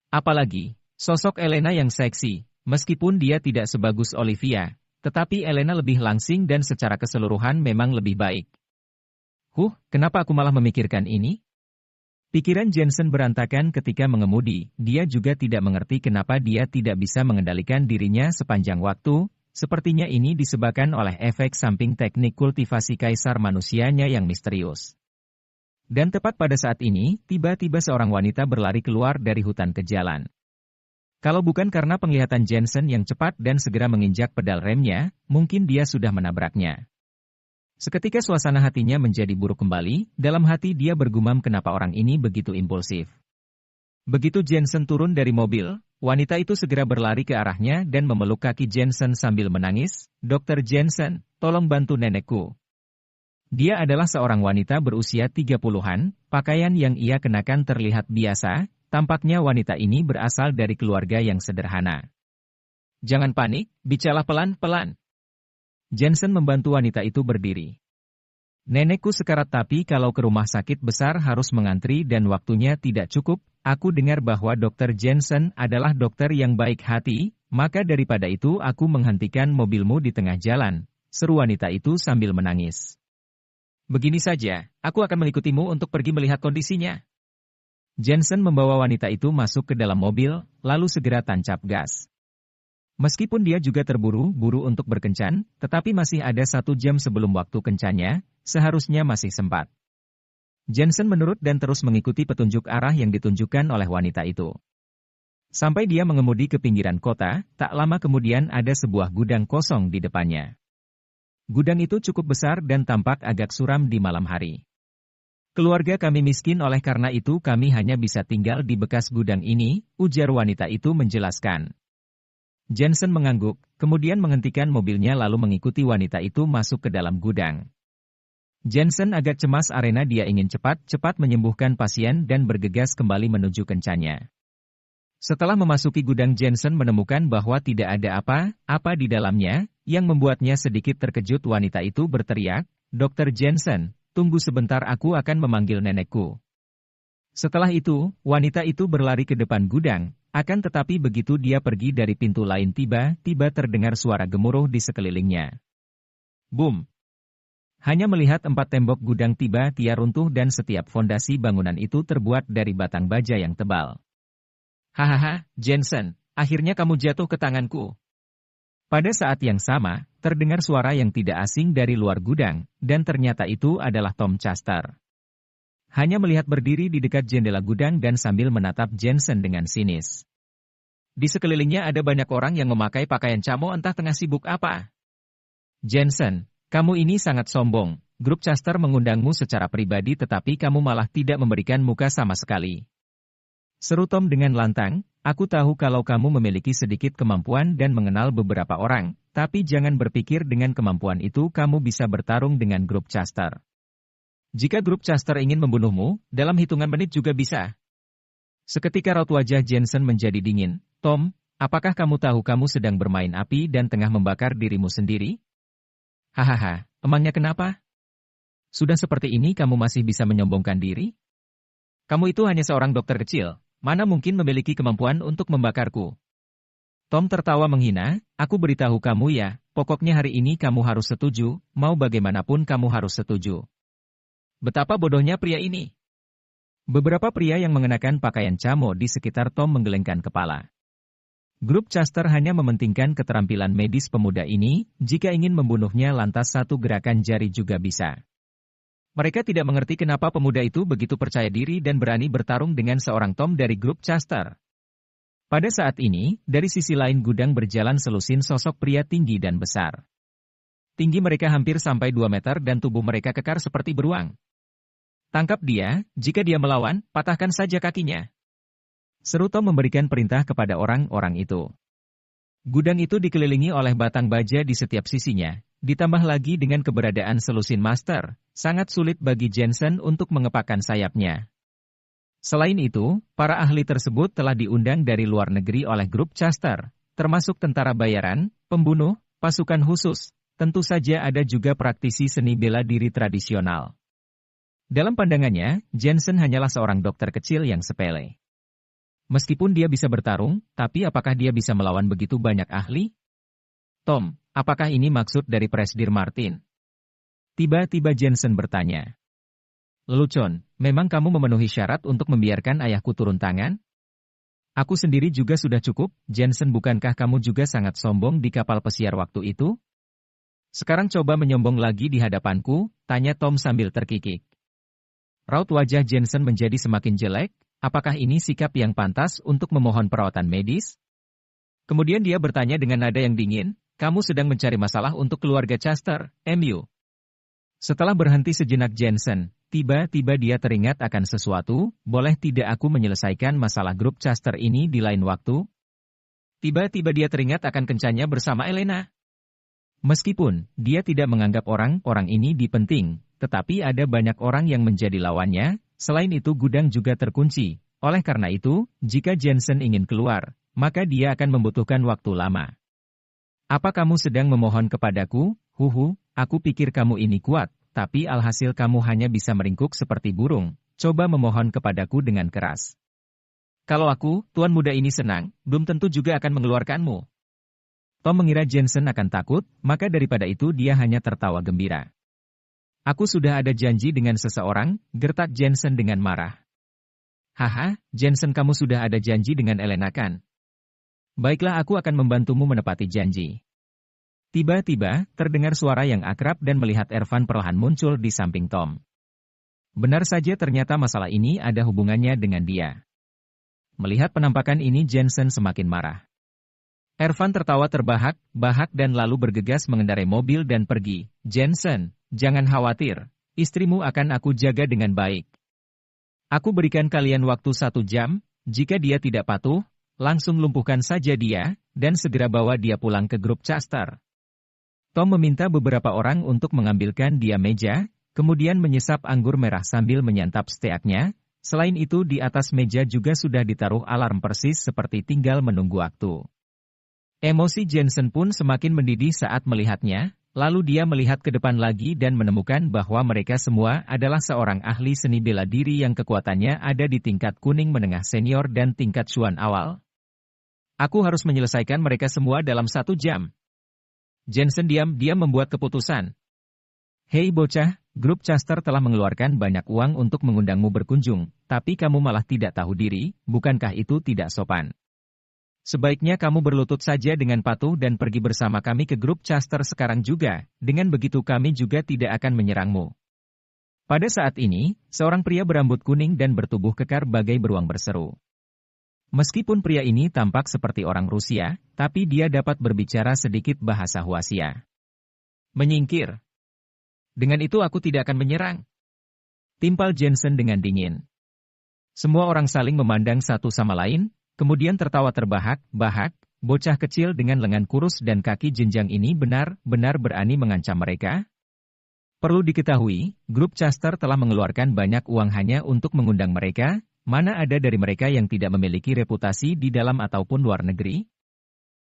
Apalagi, sosok Elena yang seksi, meskipun dia tidak sebagus Olivia, tetapi Elena lebih langsing dan secara keseluruhan memang lebih baik. Kenapa aku malah memikirkan ini? Pikiran Jensen berantakan ketika mengemudi, dia juga tidak mengerti kenapa dia tidak bisa mengendalikan dirinya sepanjang waktu, sepertinya ini disebabkan oleh efek samping teknik kultivasi kaisar manusianya yang misterius. Dan tepat pada saat ini, tiba-tiba seorang wanita berlari keluar dari hutan ke jalan. Kalau bukan karena penglihatan Jensen yang cepat dan segera menginjak pedal remnya, mungkin dia sudah menabraknya. Seketika suasana hatinya menjadi buruk kembali, dalam hati dia bergumam kenapa orang ini begitu impulsif. Begitu Jensen turun dari mobil, wanita itu segera berlari ke arahnya dan memeluk kaki Jensen sambil menangis, "Dokter Jensen, tolong bantu nenekku." Dia adalah seorang wanita berusia 30-an, pakaian yang ia kenakan terlihat biasa. Tampaknya wanita ini berasal dari keluarga yang sederhana. Jangan panik, bicaralah pelan-pelan. Jensen membantu wanita itu berdiri. Nenekku sekarat tapi kalau ke rumah sakit besar harus mengantri dan waktunya tidak cukup. Aku dengar bahwa Dr. Jensen adalah dokter yang baik hati, maka daripada itu aku menghentikan mobilmu di tengah jalan, seru wanita itu sambil menangis. Begini saja, aku akan mengikutimu untuk pergi melihat kondisinya. Jensen membawa wanita itu masuk ke dalam mobil, lalu segera tancap gas. Meskipun dia juga terburu-buru untuk berkencan, tetapi masih ada 1 jam sebelum waktu kencannya, seharusnya masih sempat. Jensen menurut dan terus mengikuti petunjuk arah yang ditunjukkan oleh wanita itu. Sampai dia mengemudi ke pinggiran kota, tak lama kemudian ada sebuah gudang kosong di depannya. Gudang itu cukup besar dan tampak agak suram di malam hari. Keluarga kami miskin oleh karena itu kami hanya bisa tinggal di bekas gudang ini, ujar wanita itu menjelaskan. Jensen mengangguk, kemudian menghentikan mobilnya lalu mengikuti wanita itu masuk ke dalam gudang. Jensen agak cemas karena dia ingin cepat-cepat menyembuhkan pasien dan bergegas kembali menuju kencannya. Setelah memasuki gudang Jensen menemukan bahwa tidak ada apa-apa di dalamnya, yang membuatnya sedikit terkejut wanita itu berteriak, "Dr. Jensen, tunggu sebentar aku akan memanggil nenekku." Setelah itu, wanita itu berlari ke depan gudang, akan tetapi begitu dia pergi dari pintu lain tiba-tiba terdengar suara gemuruh di sekelilingnya. Boom! Hanya melihat 4 tembok gudang tiba-tiba runtuh dan setiap fondasi bangunan itu terbuat dari batang baja yang tebal. Hahaha, Jensen, akhirnya kamu jatuh ke tanganku. Pada saat yang sama, terdengar suara yang tidak asing dari luar gudang, dan ternyata itu adalah Tom Chester. Hanya melihat berdiri di dekat jendela gudang dan sambil menatap Jensen dengan sinis. Di sekelilingnya ada banyak orang yang memakai pakaian camo entah tengah sibuk apa. Jensen, kamu ini sangat sombong. Grup Chester mengundangmu secara pribadi tetapi kamu malah tidak memberikan muka sama sekali. Seru Tom dengan lantang, aku tahu kalau kamu memiliki sedikit kemampuan dan mengenal beberapa orang, tapi jangan berpikir dengan kemampuan itu kamu bisa bertarung dengan grup Chester. Jika grup Chester ingin membunuhmu, dalam hitungan menit juga bisa. Seketika raut wajah Jensen menjadi dingin. Tom, apakah kamu tahu kamu sedang bermain api dan tengah membakar dirimu sendiri? Hahaha, emangnya kenapa? Sudah seperti ini kamu masih bisa menyombongkan diri? Kamu itu hanya seorang dokter kecil, mana mungkin memiliki kemampuan untuk membakarku? Tom tertawa menghina, aku beritahu kamu ya, pokoknya hari ini kamu harus setuju, mau bagaimanapun kamu harus setuju. Betapa bodohnya pria ini. Beberapa pria yang mengenakan pakaian camo di sekitar Tom menggelengkan kepala. Grup Chester hanya mementingkan keterampilan medis pemuda ini, jika ingin membunuhnya lantas satu gerakan jari juga bisa. Mereka tidak mengerti kenapa pemuda itu begitu percaya diri dan berani bertarung dengan seorang Tom dari grup Chester. Pada saat ini, dari sisi lain gudang berjalan selusin sosok pria tinggi dan besar. Tinggi mereka hampir sampai 2 meter dan tubuh mereka kekar seperti beruang. Tangkap dia, jika dia melawan, patahkan saja kakinya. Seru Tom memberikan perintah kepada orang-orang itu. Gudang itu dikelilingi oleh batang baja di setiap sisinya, ditambah lagi dengan keberadaan selusin master, sangat sulit bagi Jensen untuk mengepakkan sayapnya. Selain itu, para ahli tersebut telah diundang dari luar negeri oleh grup Chester, termasuk tentara bayaran, pembunuh, pasukan khusus, tentu saja ada juga praktisi seni bela diri tradisional. Dalam pandangannya, Jensen hanyalah seorang dokter kecil yang sepele. Meskipun dia bisa bertarung, tapi apakah dia bisa melawan begitu banyak ahli? Tom, apakah ini maksud dari Presidir Martin? Tiba-tiba Jensen bertanya. Lelucon, memang kamu memenuhi syarat untuk membiarkan ayahku turun tangan? Aku sendiri juga sudah cukup, Jensen bukankah kamu juga sangat sombong di kapal pesiar waktu itu? Sekarang coba menyombong lagi di hadapanku, tanya Tom sambil terkikik. Raut wajah Jensen menjadi semakin jelek. Apakah ini sikap yang pantas untuk memohon perawatan medis? Kemudian dia bertanya dengan nada yang dingin, kamu sedang mencari masalah untuk keluarga Chester, MU. Setelah berhenti sejenak Jensen, tiba-tiba dia teringat akan sesuatu, boleh tidak aku menyelesaikan masalah grup Chester ini di lain waktu? Tiba-tiba dia teringat akan kencannya bersama Elena. Meskipun dia tidak menganggap orang-orang ini penting, tetapi ada banyak orang yang menjadi lawannya. Selain itu gudang juga terkunci, oleh karena itu, jika Jensen ingin keluar, maka dia akan membutuhkan waktu lama. Apa kamu sedang memohon kepadaku? Huhu, aku pikir kamu ini kuat, tapi alhasil kamu hanya bisa meringkuk seperti burung, coba memohon kepadaku dengan keras. Kalau aku, tuan muda ini senang, belum tentu juga akan mengeluarkanmu. Tom mengira Jensen akan takut, maka daripada itu dia hanya tertawa gembira. Aku sudah ada janji dengan seseorang, gertak Jensen dengan marah. Haha, Jensen kamu sudah ada janji dengan Elena kan? Baiklah aku akan membantumu menepati janji. Tiba-tiba, terdengar suara yang akrab dan melihat Ervan perlahan muncul di samping Tom. Benar saja ternyata masalah ini ada hubungannya dengan dia. Melihat penampakan ini Jensen semakin marah. Ervan tertawa terbahak-bahak dan lalu bergegas mengendarai mobil dan pergi. Jensen, jangan khawatir, istrimu akan aku jaga dengan baik. Aku berikan kalian waktu 1 jam, jika dia tidak patuh, langsung lumpuhkan saja dia, dan segera bawa dia pulang ke grup Chester. Tom meminta beberapa orang untuk mengambilkan dia meja, kemudian menyesap anggur merah sambil menyantap steaknya. Selain itu di atas meja juga sudah ditaruh alarm persis seperti tinggal menunggu waktu. Emosi Jensen pun semakin mendidih saat melihatnya, lalu dia melihat ke depan lagi dan menemukan bahwa mereka semua adalah seorang ahli seni bela diri yang kekuatannya ada di tingkat kuning menengah senior dan tingkat Chuan awal. Aku harus menyelesaikan mereka semua dalam 1 jam. Jensen diam-diam membuat keputusan. Hei bocah, grup Caster telah mengeluarkan banyak uang untuk mengundangmu berkunjung, tapi kamu malah tidak tahu diri, bukankah itu tidak sopan? Sebaiknya kamu berlutut saja dengan patuh dan pergi bersama kami ke grup Caster sekarang juga, dengan begitu kami juga tidak akan menyerangmu. Pada saat ini, seorang pria berambut kuning dan bertubuh kekar bagai beruang berseru. Meskipun pria ini tampak seperti orang Rusia, tapi dia dapat berbicara sedikit bahasa Hwasia. Menyingkir. Dengan itu aku tidak akan menyerang. Timpal Jensen dengan dingin. Semua orang saling memandang satu sama lain, kemudian tertawa terbahak-bahak, bocah kecil dengan lengan kurus dan kaki jenjang ini benar-benar berani mengancam mereka. Perlu diketahui, grup Caster telah mengeluarkan banyak uang hanya untuk mengundang mereka, mana ada dari mereka yang tidak memiliki reputasi di dalam ataupun luar negeri.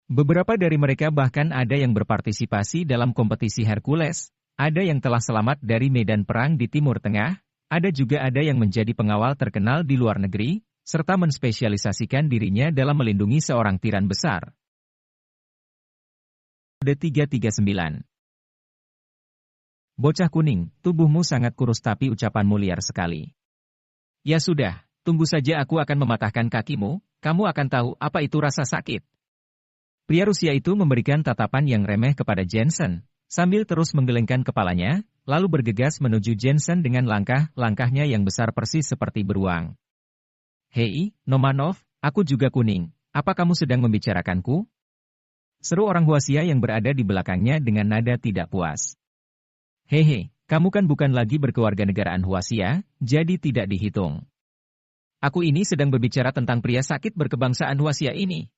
Beberapa dari mereka bahkan ada yang berpartisipasi dalam kompetisi Hercules, ada yang telah selamat dari medan perang di Timur Tengah, ada yang menjadi pengawal terkenal di luar negeri, serta menspesialisasikan dirinya dalam melindungi seorang tiran besar. Kode 339. Bocah kuning, tubuhmu sangat kurus tapi ucapanmu liar sekali. Ya sudah, tunggu saja aku akan mematahkan kakimu, kamu akan tahu apa itu rasa sakit. Pria Rusia itu memberikan tatapan yang remeh kepada Jensen, sambil terus menggelengkan kepalanya, lalu bergegas menuju Jensen dengan langkah-langkahnya yang besar persis seperti beruang. Hei, Nomanov, aku juga kuning. Apa kamu sedang membicarakanku? Seru orang Hwasia yang berada di belakangnya dengan nada tidak puas. Hehe, kamu kan bukan lagi berkewarganegaraan Hwasia, jadi tidak dihitung. Aku ini sedang berbicara tentang pria sakit berkebangsaan Hwasia ini.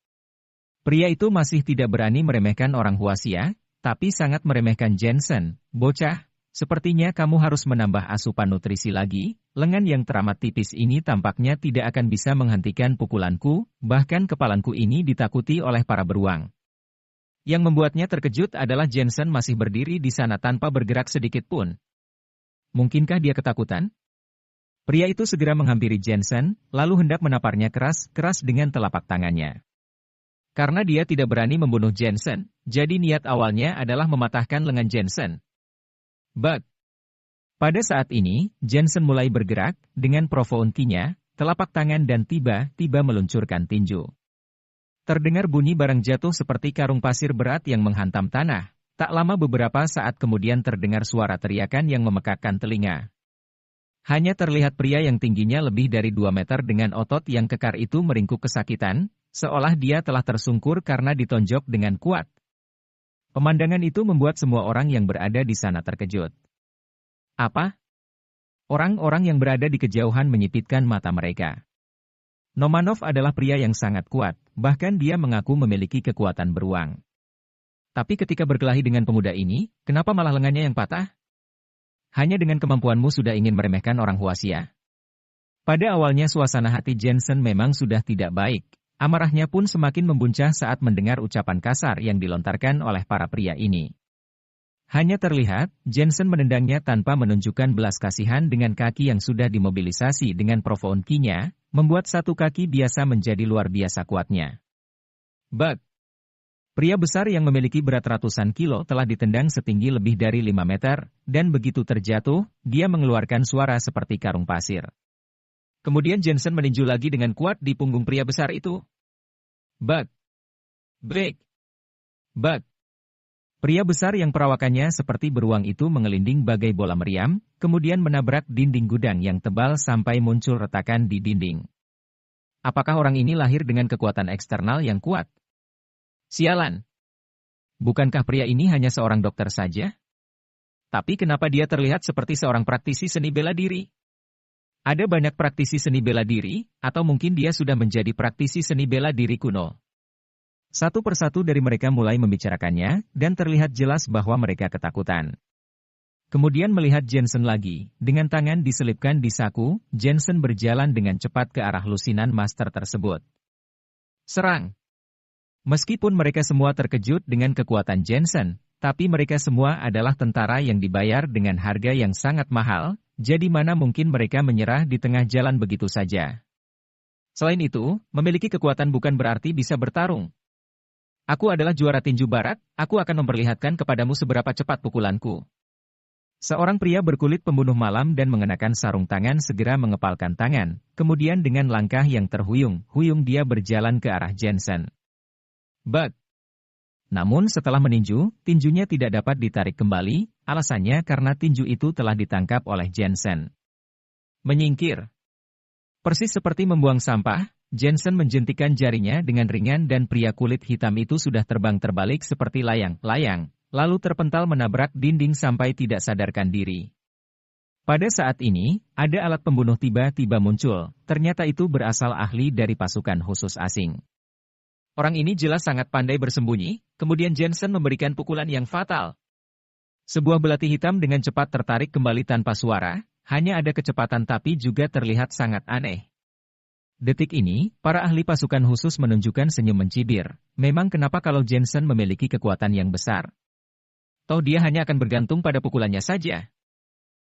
Pria itu masih tidak berani meremehkan orang Hwasia, tapi sangat meremehkan Jensen. Bocah, sepertinya kamu harus menambah asupan nutrisi lagi, lengan yang teramat tipis ini tampaknya tidak akan bisa menghentikan pukulanku, bahkan kepalanku ini ditakuti oleh para beruang. Yang membuatnya terkejut adalah Jensen masih berdiri di sana tanpa bergerak sedikit pun. Mungkinkah dia ketakutan? Pria itu segera menghampiri Jensen, lalu hendak menaparnya keras-keras dengan telapak tangannya. Karena dia tidak berani membunuh Jensen, jadi niat awalnya adalah mematahkan lengan Jensen. Bug. Pada saat ini, Jensen mulai bergerak, dengan profounkinya, telapak tangan dan tiba-tiba meluncurkan tinju. Terdengar bunyi barang jatuh seperti karung pasir berat yang menghantam tanah. Tak lama beberapa saat kemudian terdengar suara teriakan yang memekakkan telinga. Hanya terlihat pria yang tingginya lebih dari 2 meter dengan otot yang kekar itu meringkuk kesakitan, seolah dia telah tersungkur karena ditonjok dengan kuat. Pemandangan itu membuat semua orang yang berada di sana terkejut. Apa? Orang-orang yang berada di kejauhan menyipitkan mata mereka. Nomanov adalah pria yang sangat kuat, bahkan dia mengaku memiliki kekuatan beruang. Tapi ketika berkelahi dengan pemuda ini, kenapa malah lengannya yang patah? Hanya dengan kemampuanmu sudah ingin meremehkan orang Hwasia? Pada awalnya suasana hati Jensen memang sudah tidak baik. Amarahnya pun semakin membuncah saat mendengar ucapan kasar yang dilontarkan oleh para pria ini. Hanya terlihat, Jensen menendangnya tanpa menunjukkan belas kasihan dengan kaki yang sudah dimobilisasi dengan profounkinya, membuat satu kaki biasa menjadi luar biasa kuatnya. Bug. Pria besar yang memiliki berat ratusan kilo telah ditendang setinggi lebih dari 5 meter, dan begitu terjatuh, dia mengeluarkan suara seperti karung pasir. Kemudian Jensen meninju lagi dengan kuat di punggung pria besar itu. Bug. Break. Bug. Pria besar yang perawakannya seperti beruang itu mengelinding bagai bola meriam, kemudian menabrak dinding gudang yang tebal sampai muncul retakan di dinding. Apakah orang ini lahir dengan kekuatan eksternal yang kuat? Sialan. Bukankah pria ini hanya seorang dokter saja? Tapi kenapa dia terlihat seperti seorang praktisi seni bela diri? Ada banyak praktisi seni bela diri, atau mungkin dia sudah menjadi praktisi seni bela diri kuno. Satu persatu dari mereka mulai membicarakannya, dan terlihat jelas bahwa mereka ketakutan. Kemudian melihat Jensen lagi, dengan tangan diselipkan di saku, Jensen berjalan dengan cepat ke arah lusinan master tersebut. Serang! Meskipun mereka semua terkejut dengan kekuatan Jensen, tapi mereka semua adalah tentara yang dibayar dengan harga yang sangat mahal, jadi mana mungkin mereka menyerah di tengah jalan begitu saja. Selain itu, memiliki kekuatan bukan berarti bisa bertarung. Aku adalah juara tinju barat, aku akan memperlihatkan kepadamu seberapa cepat pukulanku. Seorang pria berkulit pembunuh malam dan mengenakan sarung tangan segera mengepalkan tangan, kemudian dengan langkah yang terhuyung-huyung dia berjalan ke arah Jensen. Bug. Namun setelah meninju, tinjunya tidak dapat ditarik kembali, alasannya karena tinju itu telah ditangkap oleh Jensen. Menyingkir. Persis seperti membuang sampah, Jensen menjentikan jarinya dengan ringan dan pria kulit hitam itu sudah terbang terbalik seperti layang-layang, lalu terpental menabrak dinding sampai tidak sadarkan diri. Pada saat ini, ada alat pembunuh tiba-tiba muncul, ternyata itu berasal ahli dari pasukan khusus asing. Orang ini jelas sangat pandai bersembunyi, kemudian Jensen memberikan pukulan yang fatal. Sebuah belati hitam dengan cepat tertarik kembali tanpa suara, hanya ada kecepatan tapi juga terlihat sangat aneh. Detik ini, para ahli pasukan khusus menunjukkan senyum mencibir. Memang kenapa kalau Jensen memiliki kekuatan yang besar? Toh dia hanya akan bergantung pada pukulannya saja.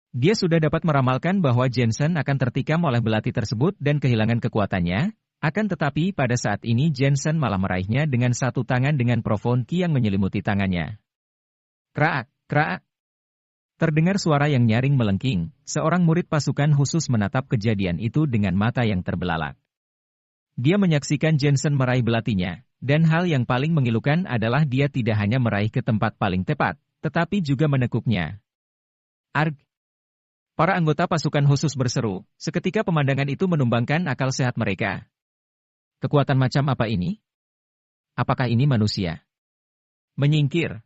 Dia sudah dapat meramalkan bahwa Jensen akan tertikam oleh belati tersebut dan kehilangan kekuatannya, akan tetapi pada saat ini Jensen malah meraihnya dengan satu tangan dengan profound ki yang menyelimuti tangannya. Kraak, kraak. Terdengar suara yang nyaring melengking, seorang murid pasukan khusus menatap kejadian itu dengan mata yang terbelalak. Dia menyaksikan Jensen meraih belatinya, dan hal yang paling memilukan adalah dia tidak hanya meraih ke tempat paling tepat, tetapi juga menekuknya. Arg! Para anggota pasukan khusus berseru, seketika pemandangan itu menumbangkan akal sehat mereka. Kekuatan macam apa ini? Apakah ini manusia? Menyingkir.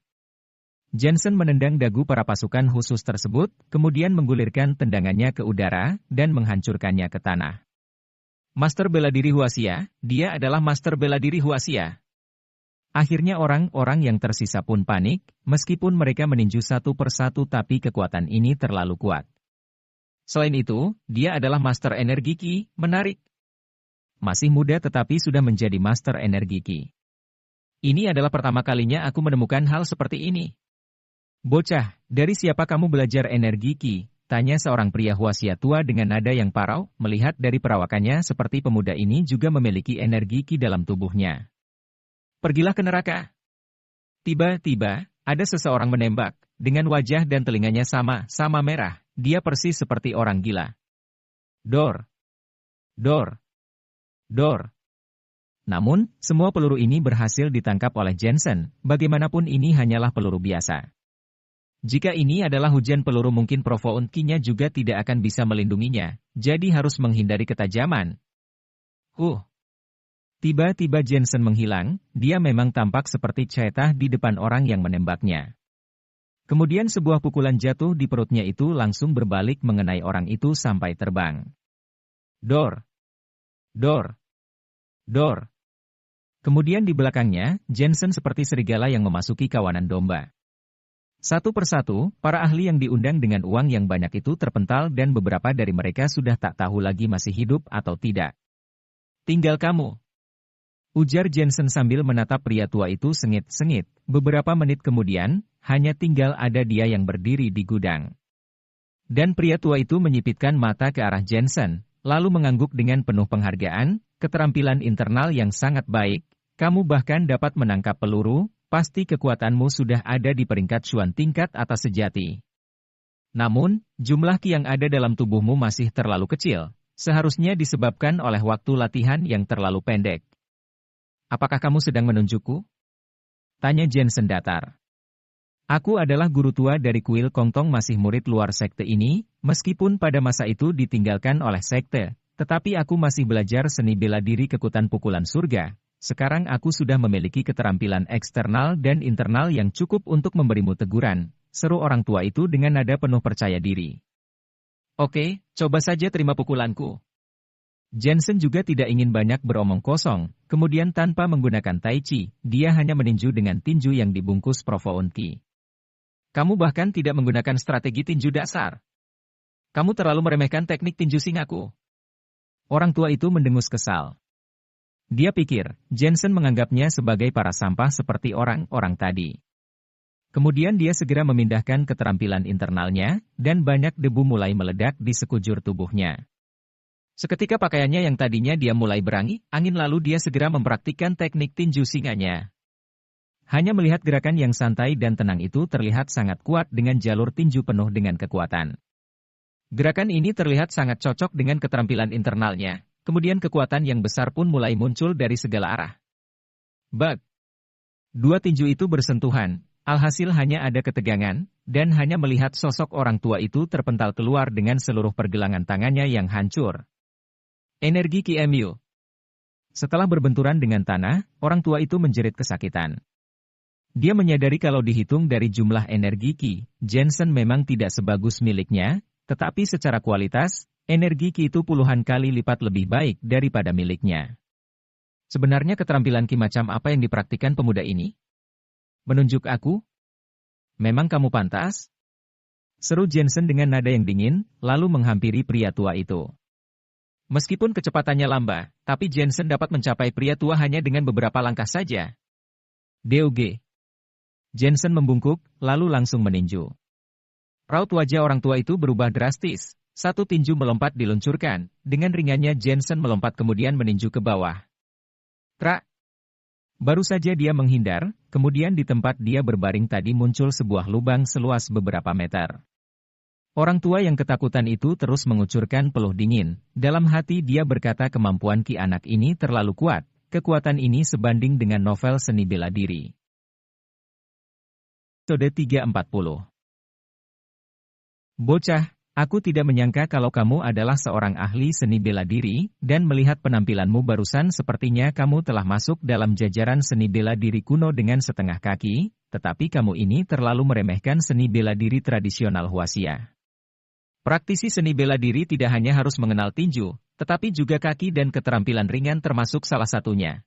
Jensen menendang dagu para pasukan khusus tersebut, kemudian menggulirkan tendangannya ke udara, dan menghancurkannya ke tanah. Master bela diri Huaxia, dia adalah master bela diri Huaxia. Akhirnya orang-orang yang tersisa pun panik, meskipun mereka meninju satu persatu tapi kekuatan ini terlalu kuat. Selain itu, dia adalah master energi ki, menarik. Masih muda tetapi sudah menjadi master energi ki. Ini adalah pertama kalinya aku menemukan hal seperti ini. Bocah, dari siapa kamu belajar energi ki? Tanya seorang pria Huaxia tua dengan nada yang parau, melihat dari perawakannya seperti pemuda ini juga memiliki energi ki dalam tubuhnya. Pergilah ke neraka. Tiba-tiba, ada seseorang menembak, dengan wajah dan telinganya sama merah, dia persis seperti orang gila. Dor. Dor. Dor. Namun, semua peluru ini berhasil ditangkap oleh Jensen, bagaimanapun ini hanyalah peluru biasa. Jika ini adalah hujan peluru mungkin profound ki-nya juga tidak akan bisa melindunginya, jadi harus menghindari ketajaman. Tiba-tiba Jensen menghilang, dia memang tampak seperti cetah di depan orang yang menembaknya. Kemudian sebuah pukulan jatuh di perutnya itu langsung berbalik mengenai orang itu sampai terbang. Dor. Dor. Dor. Kemudian di belakangnya, Jensen seperti serigala yang memasuki kawanan domba. Satu persatu, para ahli yang diundang dengan uang yang banyak itu terpental dan beberapa dari mereka sudah tak tahu lagi masih hidup atau tidak. Tinggal kamu. Ujar Jensen sambil menatap pria tua itu sengit-sengit. Beberapa menit kemudian, hanya tinggal ada dia yang berdiri di gudang. Dan pria tua itu menyipitkan mata ke arah Jensen, lalu mengangguk dengan penuh penghargaan, keterampilan internal yang sangat baik. Kamu bahkan dapat menangkap peluru. Pasti kekuatanmu sudah ada di peringkat Xuan tingkat atas sejati. Namun, jumlah ki yang ada dalam tubuhmu masih terlalu kecil, seharusnya disebabkan oleh waktu latihan yang terlalu pendek. Apakah kamu sedang menunjukku? Tanya Jensen datar. Aku adalah guru tua dari kuil Kongtong masih murid luar sekte ini, meskipun pada masa itu ditinggalkan oleh sekte, tetapi aku masih belajar seni bela diri kekuatan pukulan surga. Sekarang aku sudah memiliki keterampilan eksternal dan internal yang cukup untuk memberimu teguran, seru orang tua itu dengan nada penuh percaya diri. Oke, coba saja terima pukulanku. Jensen juga tidak ingin banyak beromong kosong, kemudian tanpa menggunakan tai chi, dia hanya meninju dengan tinju yang dibungkus profound ki. Kamu bahkan tidak menggunakan strategi tinju dasar. Kamu terlalu meremehkan teknik tinju singaku. Orang tua itu mendengus kesal. Dia pikir, Jensen menganggapnya sebagai para sampah seperti orang-orang tadi. Kemudian dia segera memindahkan keterampilan internalnya, dan banyak debu mulai meledak di sekujur tubuhnya. Seketika pakaiannya yang tadinya dia mulai angin lalu dia segera mempraktikkan teknik tinju singanya. Hanya melihat gerakan yang santai dan tenang itu terlihat sangat kuat dengan jalur tinju penuh dengan kekuatan. Gerakan ini terlihat sangat cocok dengan keterampilan internalnya, kemudian kekuatan yang besar pun mulai muncul dari segala arah. Bug! Dua tinju itu bersentuhan. Alhasil hanya ada ketegangan, dan hanya melihat sosok orang tua itu terpental keluar dengan seluruh pergelangan tangannya yang hancur. Energi QMU. Setelah berbenturan dengan tanah, orang tua itu menjerit kesakitan. Dia menyadari kalau dihitung dari jumlah energi Ki, Jensen memang tidak sebagus miliknya, tetapi secara kualitas, energi Ki itu puluhan kali lipat lebih baik daripada miliknya. Sebenarnya keterampilan Ki macam apa yang dipraktikkan pemuda ini? Menunjuk aku? Memang kamu pantas? Seru Jensen dengan nada yang dingin, lalu menghampiri pria tua itu. Meskipun kecepatannya lambat, tapi Jensen dapat mencapai pria tua hanya dengan beberapa langkah saja. DOG. Jensen membungkuk, lalu langsung meninju. Raut wajah orang tua itu berubah drastis. Satu tinju melompat diluncurkan, dengan ringannya Jensen melompat kemudian meninju ke bawah. Trak! Baru saja dia menghindar, kemudian di tempat dia berbaring tadi muncul sebuah lubang seluas beberapa meter. Orang tua yang ketakutan itu terus mengucurkan peluh dingin. Dalam hati dia berkata kemampuan Ki anak ini terlalu kuat, kekuatan ini sebanding dengan novel seni bela diri. Episode 340. Bocah, aku tidak menyangka kalau kamu adalah seorang ahli seni bela diri, dan melihat penampilanmu barusan sepertinya kamu telah masuk dalam jajaran seni bela diri kuno dengan setengah kaki, tetapi kamu ini terlalu meremehkan seni bela diri tradisional Hwasia. Praktisi seni bela diri tidak hanya harus mengenal tinju, tetapi juga kaki dan keterampilan ringan termasuk salah satunya.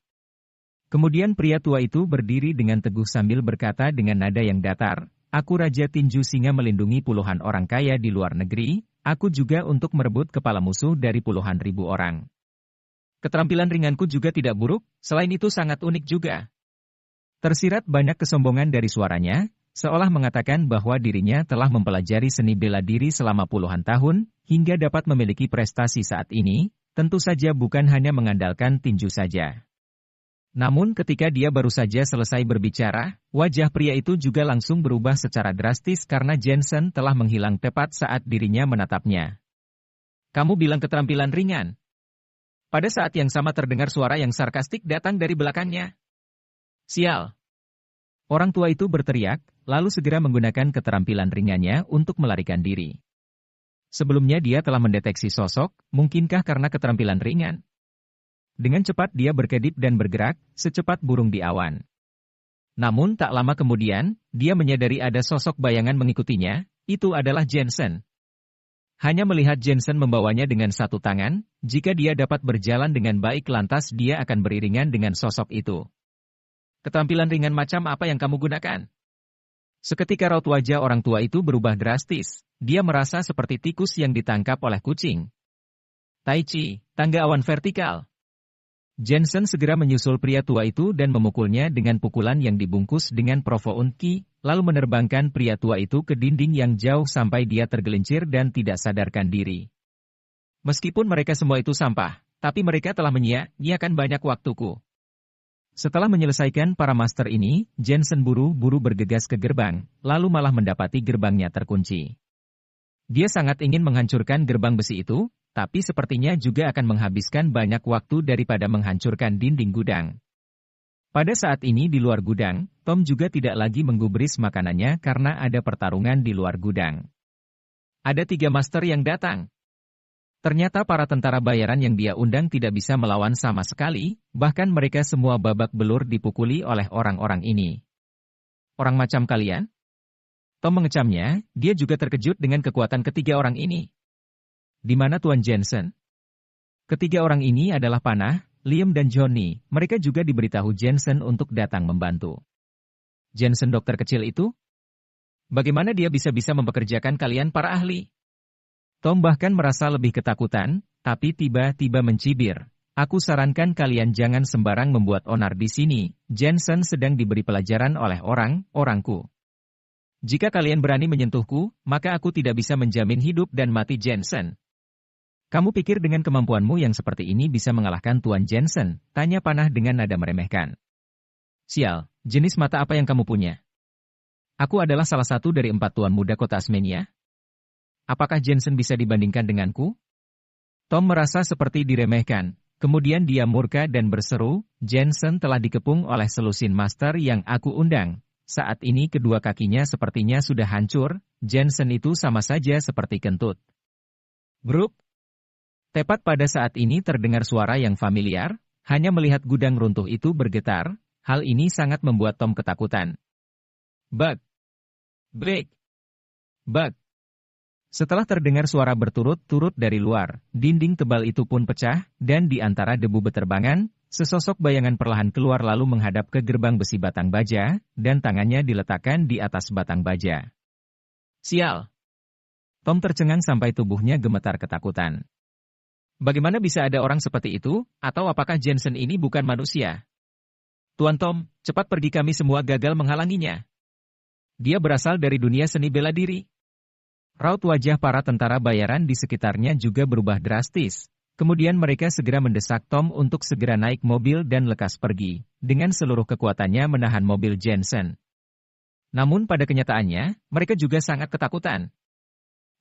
Kemudian pria tua itu berdiri dengan teguh sambil berkata dengan nada yang datar, aku Raja Tinju Singa melindungi puluhan orang kaya di luar negeri, aku juga untuk merebut kepala musuh dari puluhan ribu orang. Keterampilan ringanku juga tidak buruk, selain itu sangat unik juga. Tersirat banyak kesombongan dari suaranya, seolah mengatakan bahwa dirinya telah mempelajari seni bela diri selama puluhan tahun, hingga dapat memiliki prestasi saat ini, tentu saja bukan hanya mengandalkan tinju saja. Namun ketika dia baru saja selesai berbicara, wajah pria itu juga langsung berubah secara drastis karena Jensen telah menghilang tepat saat dirinya menatapnya. Kamu bilang keterampilan ringan. Pada saat yang sama terdengar suara yang sarkastik datang dari belakangnya. Sial! Orang tua itu berteriak, lalu segera menggunakan keterampilan ringannya untuk melarikan diri. Sebelumnya dia telah mendeteksi sosok, mungkinkah karena keterampilan ringan? Dengan cepat dia berkedip dan bergerak, secepat burung di awan. Namun tak lama kemudian, dia menyadari ada sosok bayangan mengikutinya, itu adalah Jensen. Hanya melihat Jensen membawanya dengan satu tangan, jika dia dapat berjalan dengan baik lantas dia akan beriringan dengan sosok itu. Keterampilan ringan macam apa yang kamu gunakan? Seketika raut wajah orang tua itu berubah drastis, dia merasa seperti tikus yang ditangkap oleh kucing. Tai Chi, tangga awan vertikal. Jensen segera menyusul pria tua itu dan memukulnya dengan pukulan yang dibungkus dengan Profound Ki, lalu menerbangkan pria tua itu ke dinding yang jauh sampai dia tergelincir dan tidak sadarkan diri. Meskipun mereka semua itu sampah, tapi mereka telah menyia-nyiakan banyak waktuku. Setelah menyelesaikan para master ini, Jensen buru-buru bergegas ke gerbang, lalu malah mendapati gerbangnya terkunci. Dia sangat ingin menghancurkan gerbang besi itu, tapi sepertinya juga akan menghabiskan banyak waktu daripada menghancurkan dinding gudang. Pada saat ini di luar gudang, Tom juga tidak lagi menggubris makanannya karena ada pertarungan di luar gudang. Ada 3 master yang datang. Ternyata para tentara bayaran yang dia undang tidak bisa melawan sama sekali, bahkan mereka semua babak belur dipukuli oleh orang-orang ini. Orang macam kalian? Tom mengecamnya, dia juga terkejut dengan kekuatan ketiga orang ini. Di mana Tuan Jensen? Ketiga orang ini adalah Panah, Liam dan Johnny, mereka juga diberitahu Jensen untuk datang membantu. Jensen dokter kecil itu? Bagaimana dia bisa-bisa mempekerjakan kalian para ahli? Tom bahkan merasa lebih ketakutan, tapi tiba-tiba mencibir. Aku sarankan kalian jangan sembarang membuat onar di sini, Jensen sedang diberi pelajaran oleh orang-orangku. Jika kalian berani menyentuhku, maka aku tidak bisa menjamin hidup dan mati Jensen. Kamu pikir dengan kemampuanmu yang seperti ini bisa mengalahkan Tuan Jensen? Tanya Panah dengan nada meremehkan. Sial, jenis mata apa yang kamu punya? Aku adalah salah satu dari 4 tuan muda kota Asmenia. Apakah Jensen bisa dibandingkan denganku? Tom merasa seperti diremehkan. Kemudian dia murka dan berseru, Jensen telah dikepung oleh selusin master yang aku undang. Saat ini kedua kakinya sepertinya sudah hancur, Jensen itu sama saja seperti kentut. Grup. Tepat pada saat ini terdengar suara yang familiar, hanya melihat gudang runtuh itu bergetar, hal ini sangat membuat Tom ketakutan. Bug. Break. Bug. Setelah terdengar suara berturut-turut dari luar, dinding tebal itu pun pecah, dan di antara debu beterbangan, sesosok bayangan perlahan keluar lalu menghadap ke gerbang besi batang baja, dan tangannya diletakkan di atas batang baja. Sial! Tom tercengang sampai tubuhnya gemetar ketakutan. Bagaimana bisa ada orang seperti itu, atau apakah Jensen ini bukan manusia? Tuan Tom, cepat pergi, kami semua gagal menghalanginya. Dia berasal dari dunia seni bela diri. Raut wajah para tentara bayaran di sekitarnya juga berubah drastis. Kemudian mereka segera mendesak Tom untuk segera naik mobil dan lekas pergi, dengan seluruh kekuatannya menahan mobil Jensen. Namun pada kenyataannya, mereka juga sangat ketakutan.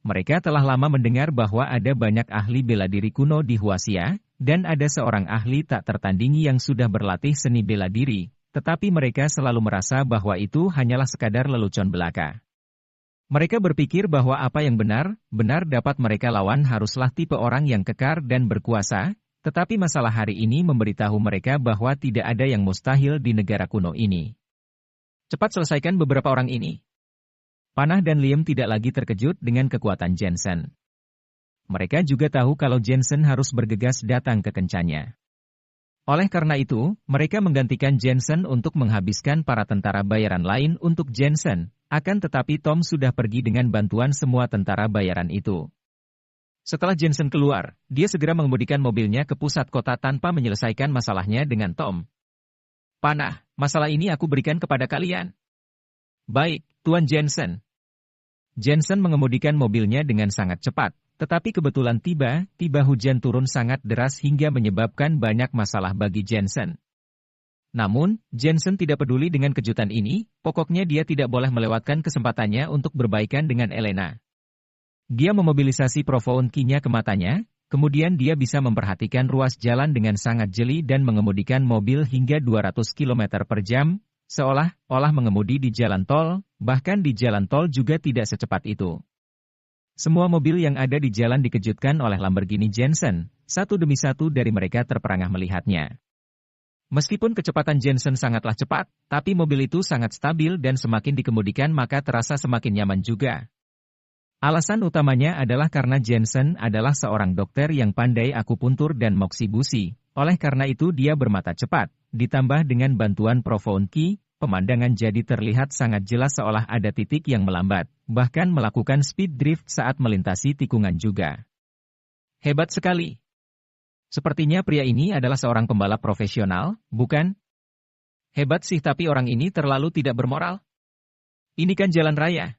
Mereka telah lama mendengar bahwa ada banyak ahli bela diri kuno di Huaxia, dan ada seorang ahli tak tertandingi yang sudah berlatih seni bela diri, tetapi mereka selalu merasa bahwa itu hanyalah sekadar lelucon belaka. Mereka berpikir bahwa apa yang benar dapat mereka lawan haruslah tipe orang yang kekar dan berkuasa, tetapi masalah hari ini memberitahu mereka bahwa tidak ada yang mustahil di negara kuno ini. Cepat selesaikan beberapa orang ini. Panah dan Liam tidak lagi terkejut dengan kekuatan Jensen. Mereka juga tahu kalau Jensen harus bergegas datang ke kencannya. Oleh karena itu, mereka menggantikan Jensen untuk menghabiskan para tentara bayaran lain untuk Jensen. Akan tetapi Tom sudah pergi dengan bantuan semua tentara bayaran itu. Setelah Jensen keluar, dia segera mengemudikan mobilnya ke pusat kota tanpa menyelesaikan masalahnya dengan Tom. Panah, masalah ini aku berikan kepada kalian. Baik, Tuan Jensen. Jensen mengemudikan mobilnya dengan sangat cepat, tetapi kebetulan tiba hujan turun sangat deras hingga menyebabkan banyak masalah bagi Jensen. Namun, Jensen tidak peduli dengan kejutan ini, pokoknya dia tidak boleh melewatkan kesempatannya untuk berbaikan dengan Elena. Dia memobilisasi Provounki-nya ke matanya, kemudian dia bisa memperhatikan ruas jalan dengan sangat jeli dan mengemudikan mobil hingga 200 km per jam, seolah-olah mengemudi di jalan tol, bahkan di jalan tol juga tidak secepat itu. Semua mobil yang ada di jalan dikejutkan oleh Lamborghini Jensen, satu demi satu dari mereka terperangah melihatnya. Meskipun kecepatan Jensen sangatlah cepat, tapi mobil itu sangat stabil dan semakin dikemudikan maka terasa semakin nyaman juga. Alasan utamanya adalah karena Jensen adalah seorang dokter yang pandai akupuntur dan moksi busi, oleh karena itu dia bermata cepat, ditambah dengan bantuan Provounki, pemandangan jadi terlihat sangat jelas seolah ada titik yang melambat, bahkan melakukan speed drift saat melintasi tikungan juga. Hebat sekali. Sepertinya pria ini adalah seorang pembalap profesional, bukan? Hebat sih, tapi orang ini terlalu tidak bermoral. Ini kan jalan raya.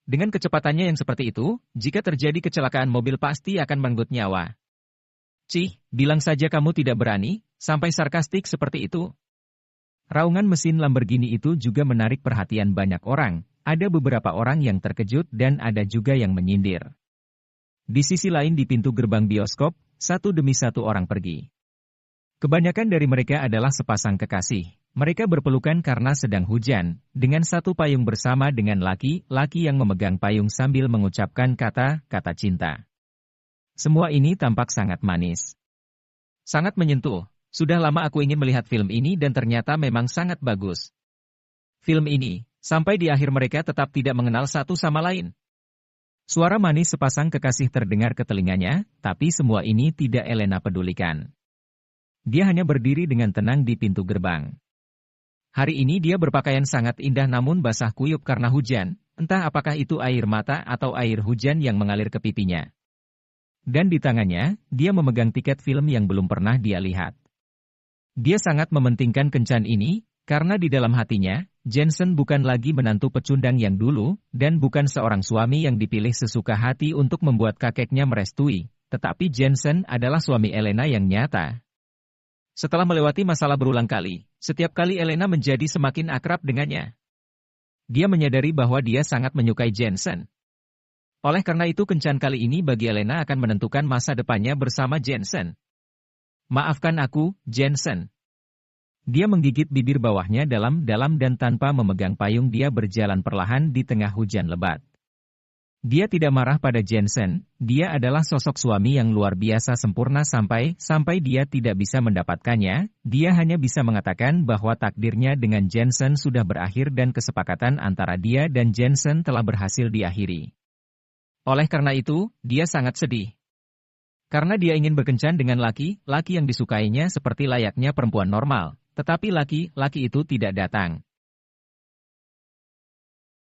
Dengan kecepatannya yang seperti itu, jika terjadi kecelakaan mobil pasti akan merenggut nyawa. Cih, bilang saja kamu tidak berani, sampai sarkastik seperti itu. Raungan mesin Lamborghini itu juga menarik perhatian banyak orang, ada beberapa orang yang terkejut dan ada juga yang menyindir. Di sisi lain di pintu gerbang bioskop, satu demi satu orang pergi. Kebanyakan dari mereka adalah sepasang kekasih. Mereka berpelukan karena sedang hujan, dengan satu payung bersama dengan laki-laki yang memegang payung sambil mengucapkan kata-kata cinta. Semua ini tampak sangat manis. Sangat menyentuh. Sudah lama aku ingin melihat film ini dan ternyata memang sangat bagus. Film ini, sampai di akhir mereka tetap tidak mengenal satu sama lain. Suara manis sepasang kekasih terdengar ke telinganya, tapi semua ini tidak Elena pedulikan. Dia hanya berdiri dengan tenang di pintu gerbang. Hari ini dia berpakaian sangat indah namun basah kuyup karena hujan, entah apakah itu air mata atau air hujan yang mengalir ke pipinya. Dan di tangannya, dia memegang tiket film yang belum pernah dia lihat. Dia sangat mementingkan kencan ini, karena di dalam hatinya, Jensen bukan lagi menantu pecundang yang dulu, dan bukan seorang suami yang dipilih sesuka hati untuk membuat kakeknya merestui, tetapi Jensen adalah suami Elena yang nyata. Setelah melewati masalah berulang kali, setiap kali Elena menjadi semakin akrab dengannya. Dia menyadari bahwa dia sangat menyukai Jensen. Oleh karena itu kencan kali ini bagi Elena akan menentukan masa depannya bersama Jensen. Maafkan aku, Jensen. Dia menggigit bibir bawahnya dalam-dalam dan tanpa memegang payung dia berjalan perlahan di tengah hujan lebat. Dia tidak marah pada Jensen, dia adalah sosok suami yang luar biasa sempurna sampai dia tidak bisa mendapatkannya, dia hanya bisa mengatakan bahwa takdirnya dengan Jensen sudah berakhir dan kesepakatan antara dia dan Jensen telah berhasil diakhiri. Oleh karena itu, dia sangat sedih. Karena dia ingin berkencan dengan laki-laki yang disukainya seperti layaknya perempuan normal. Tetapi laki-laki itu tidak datang.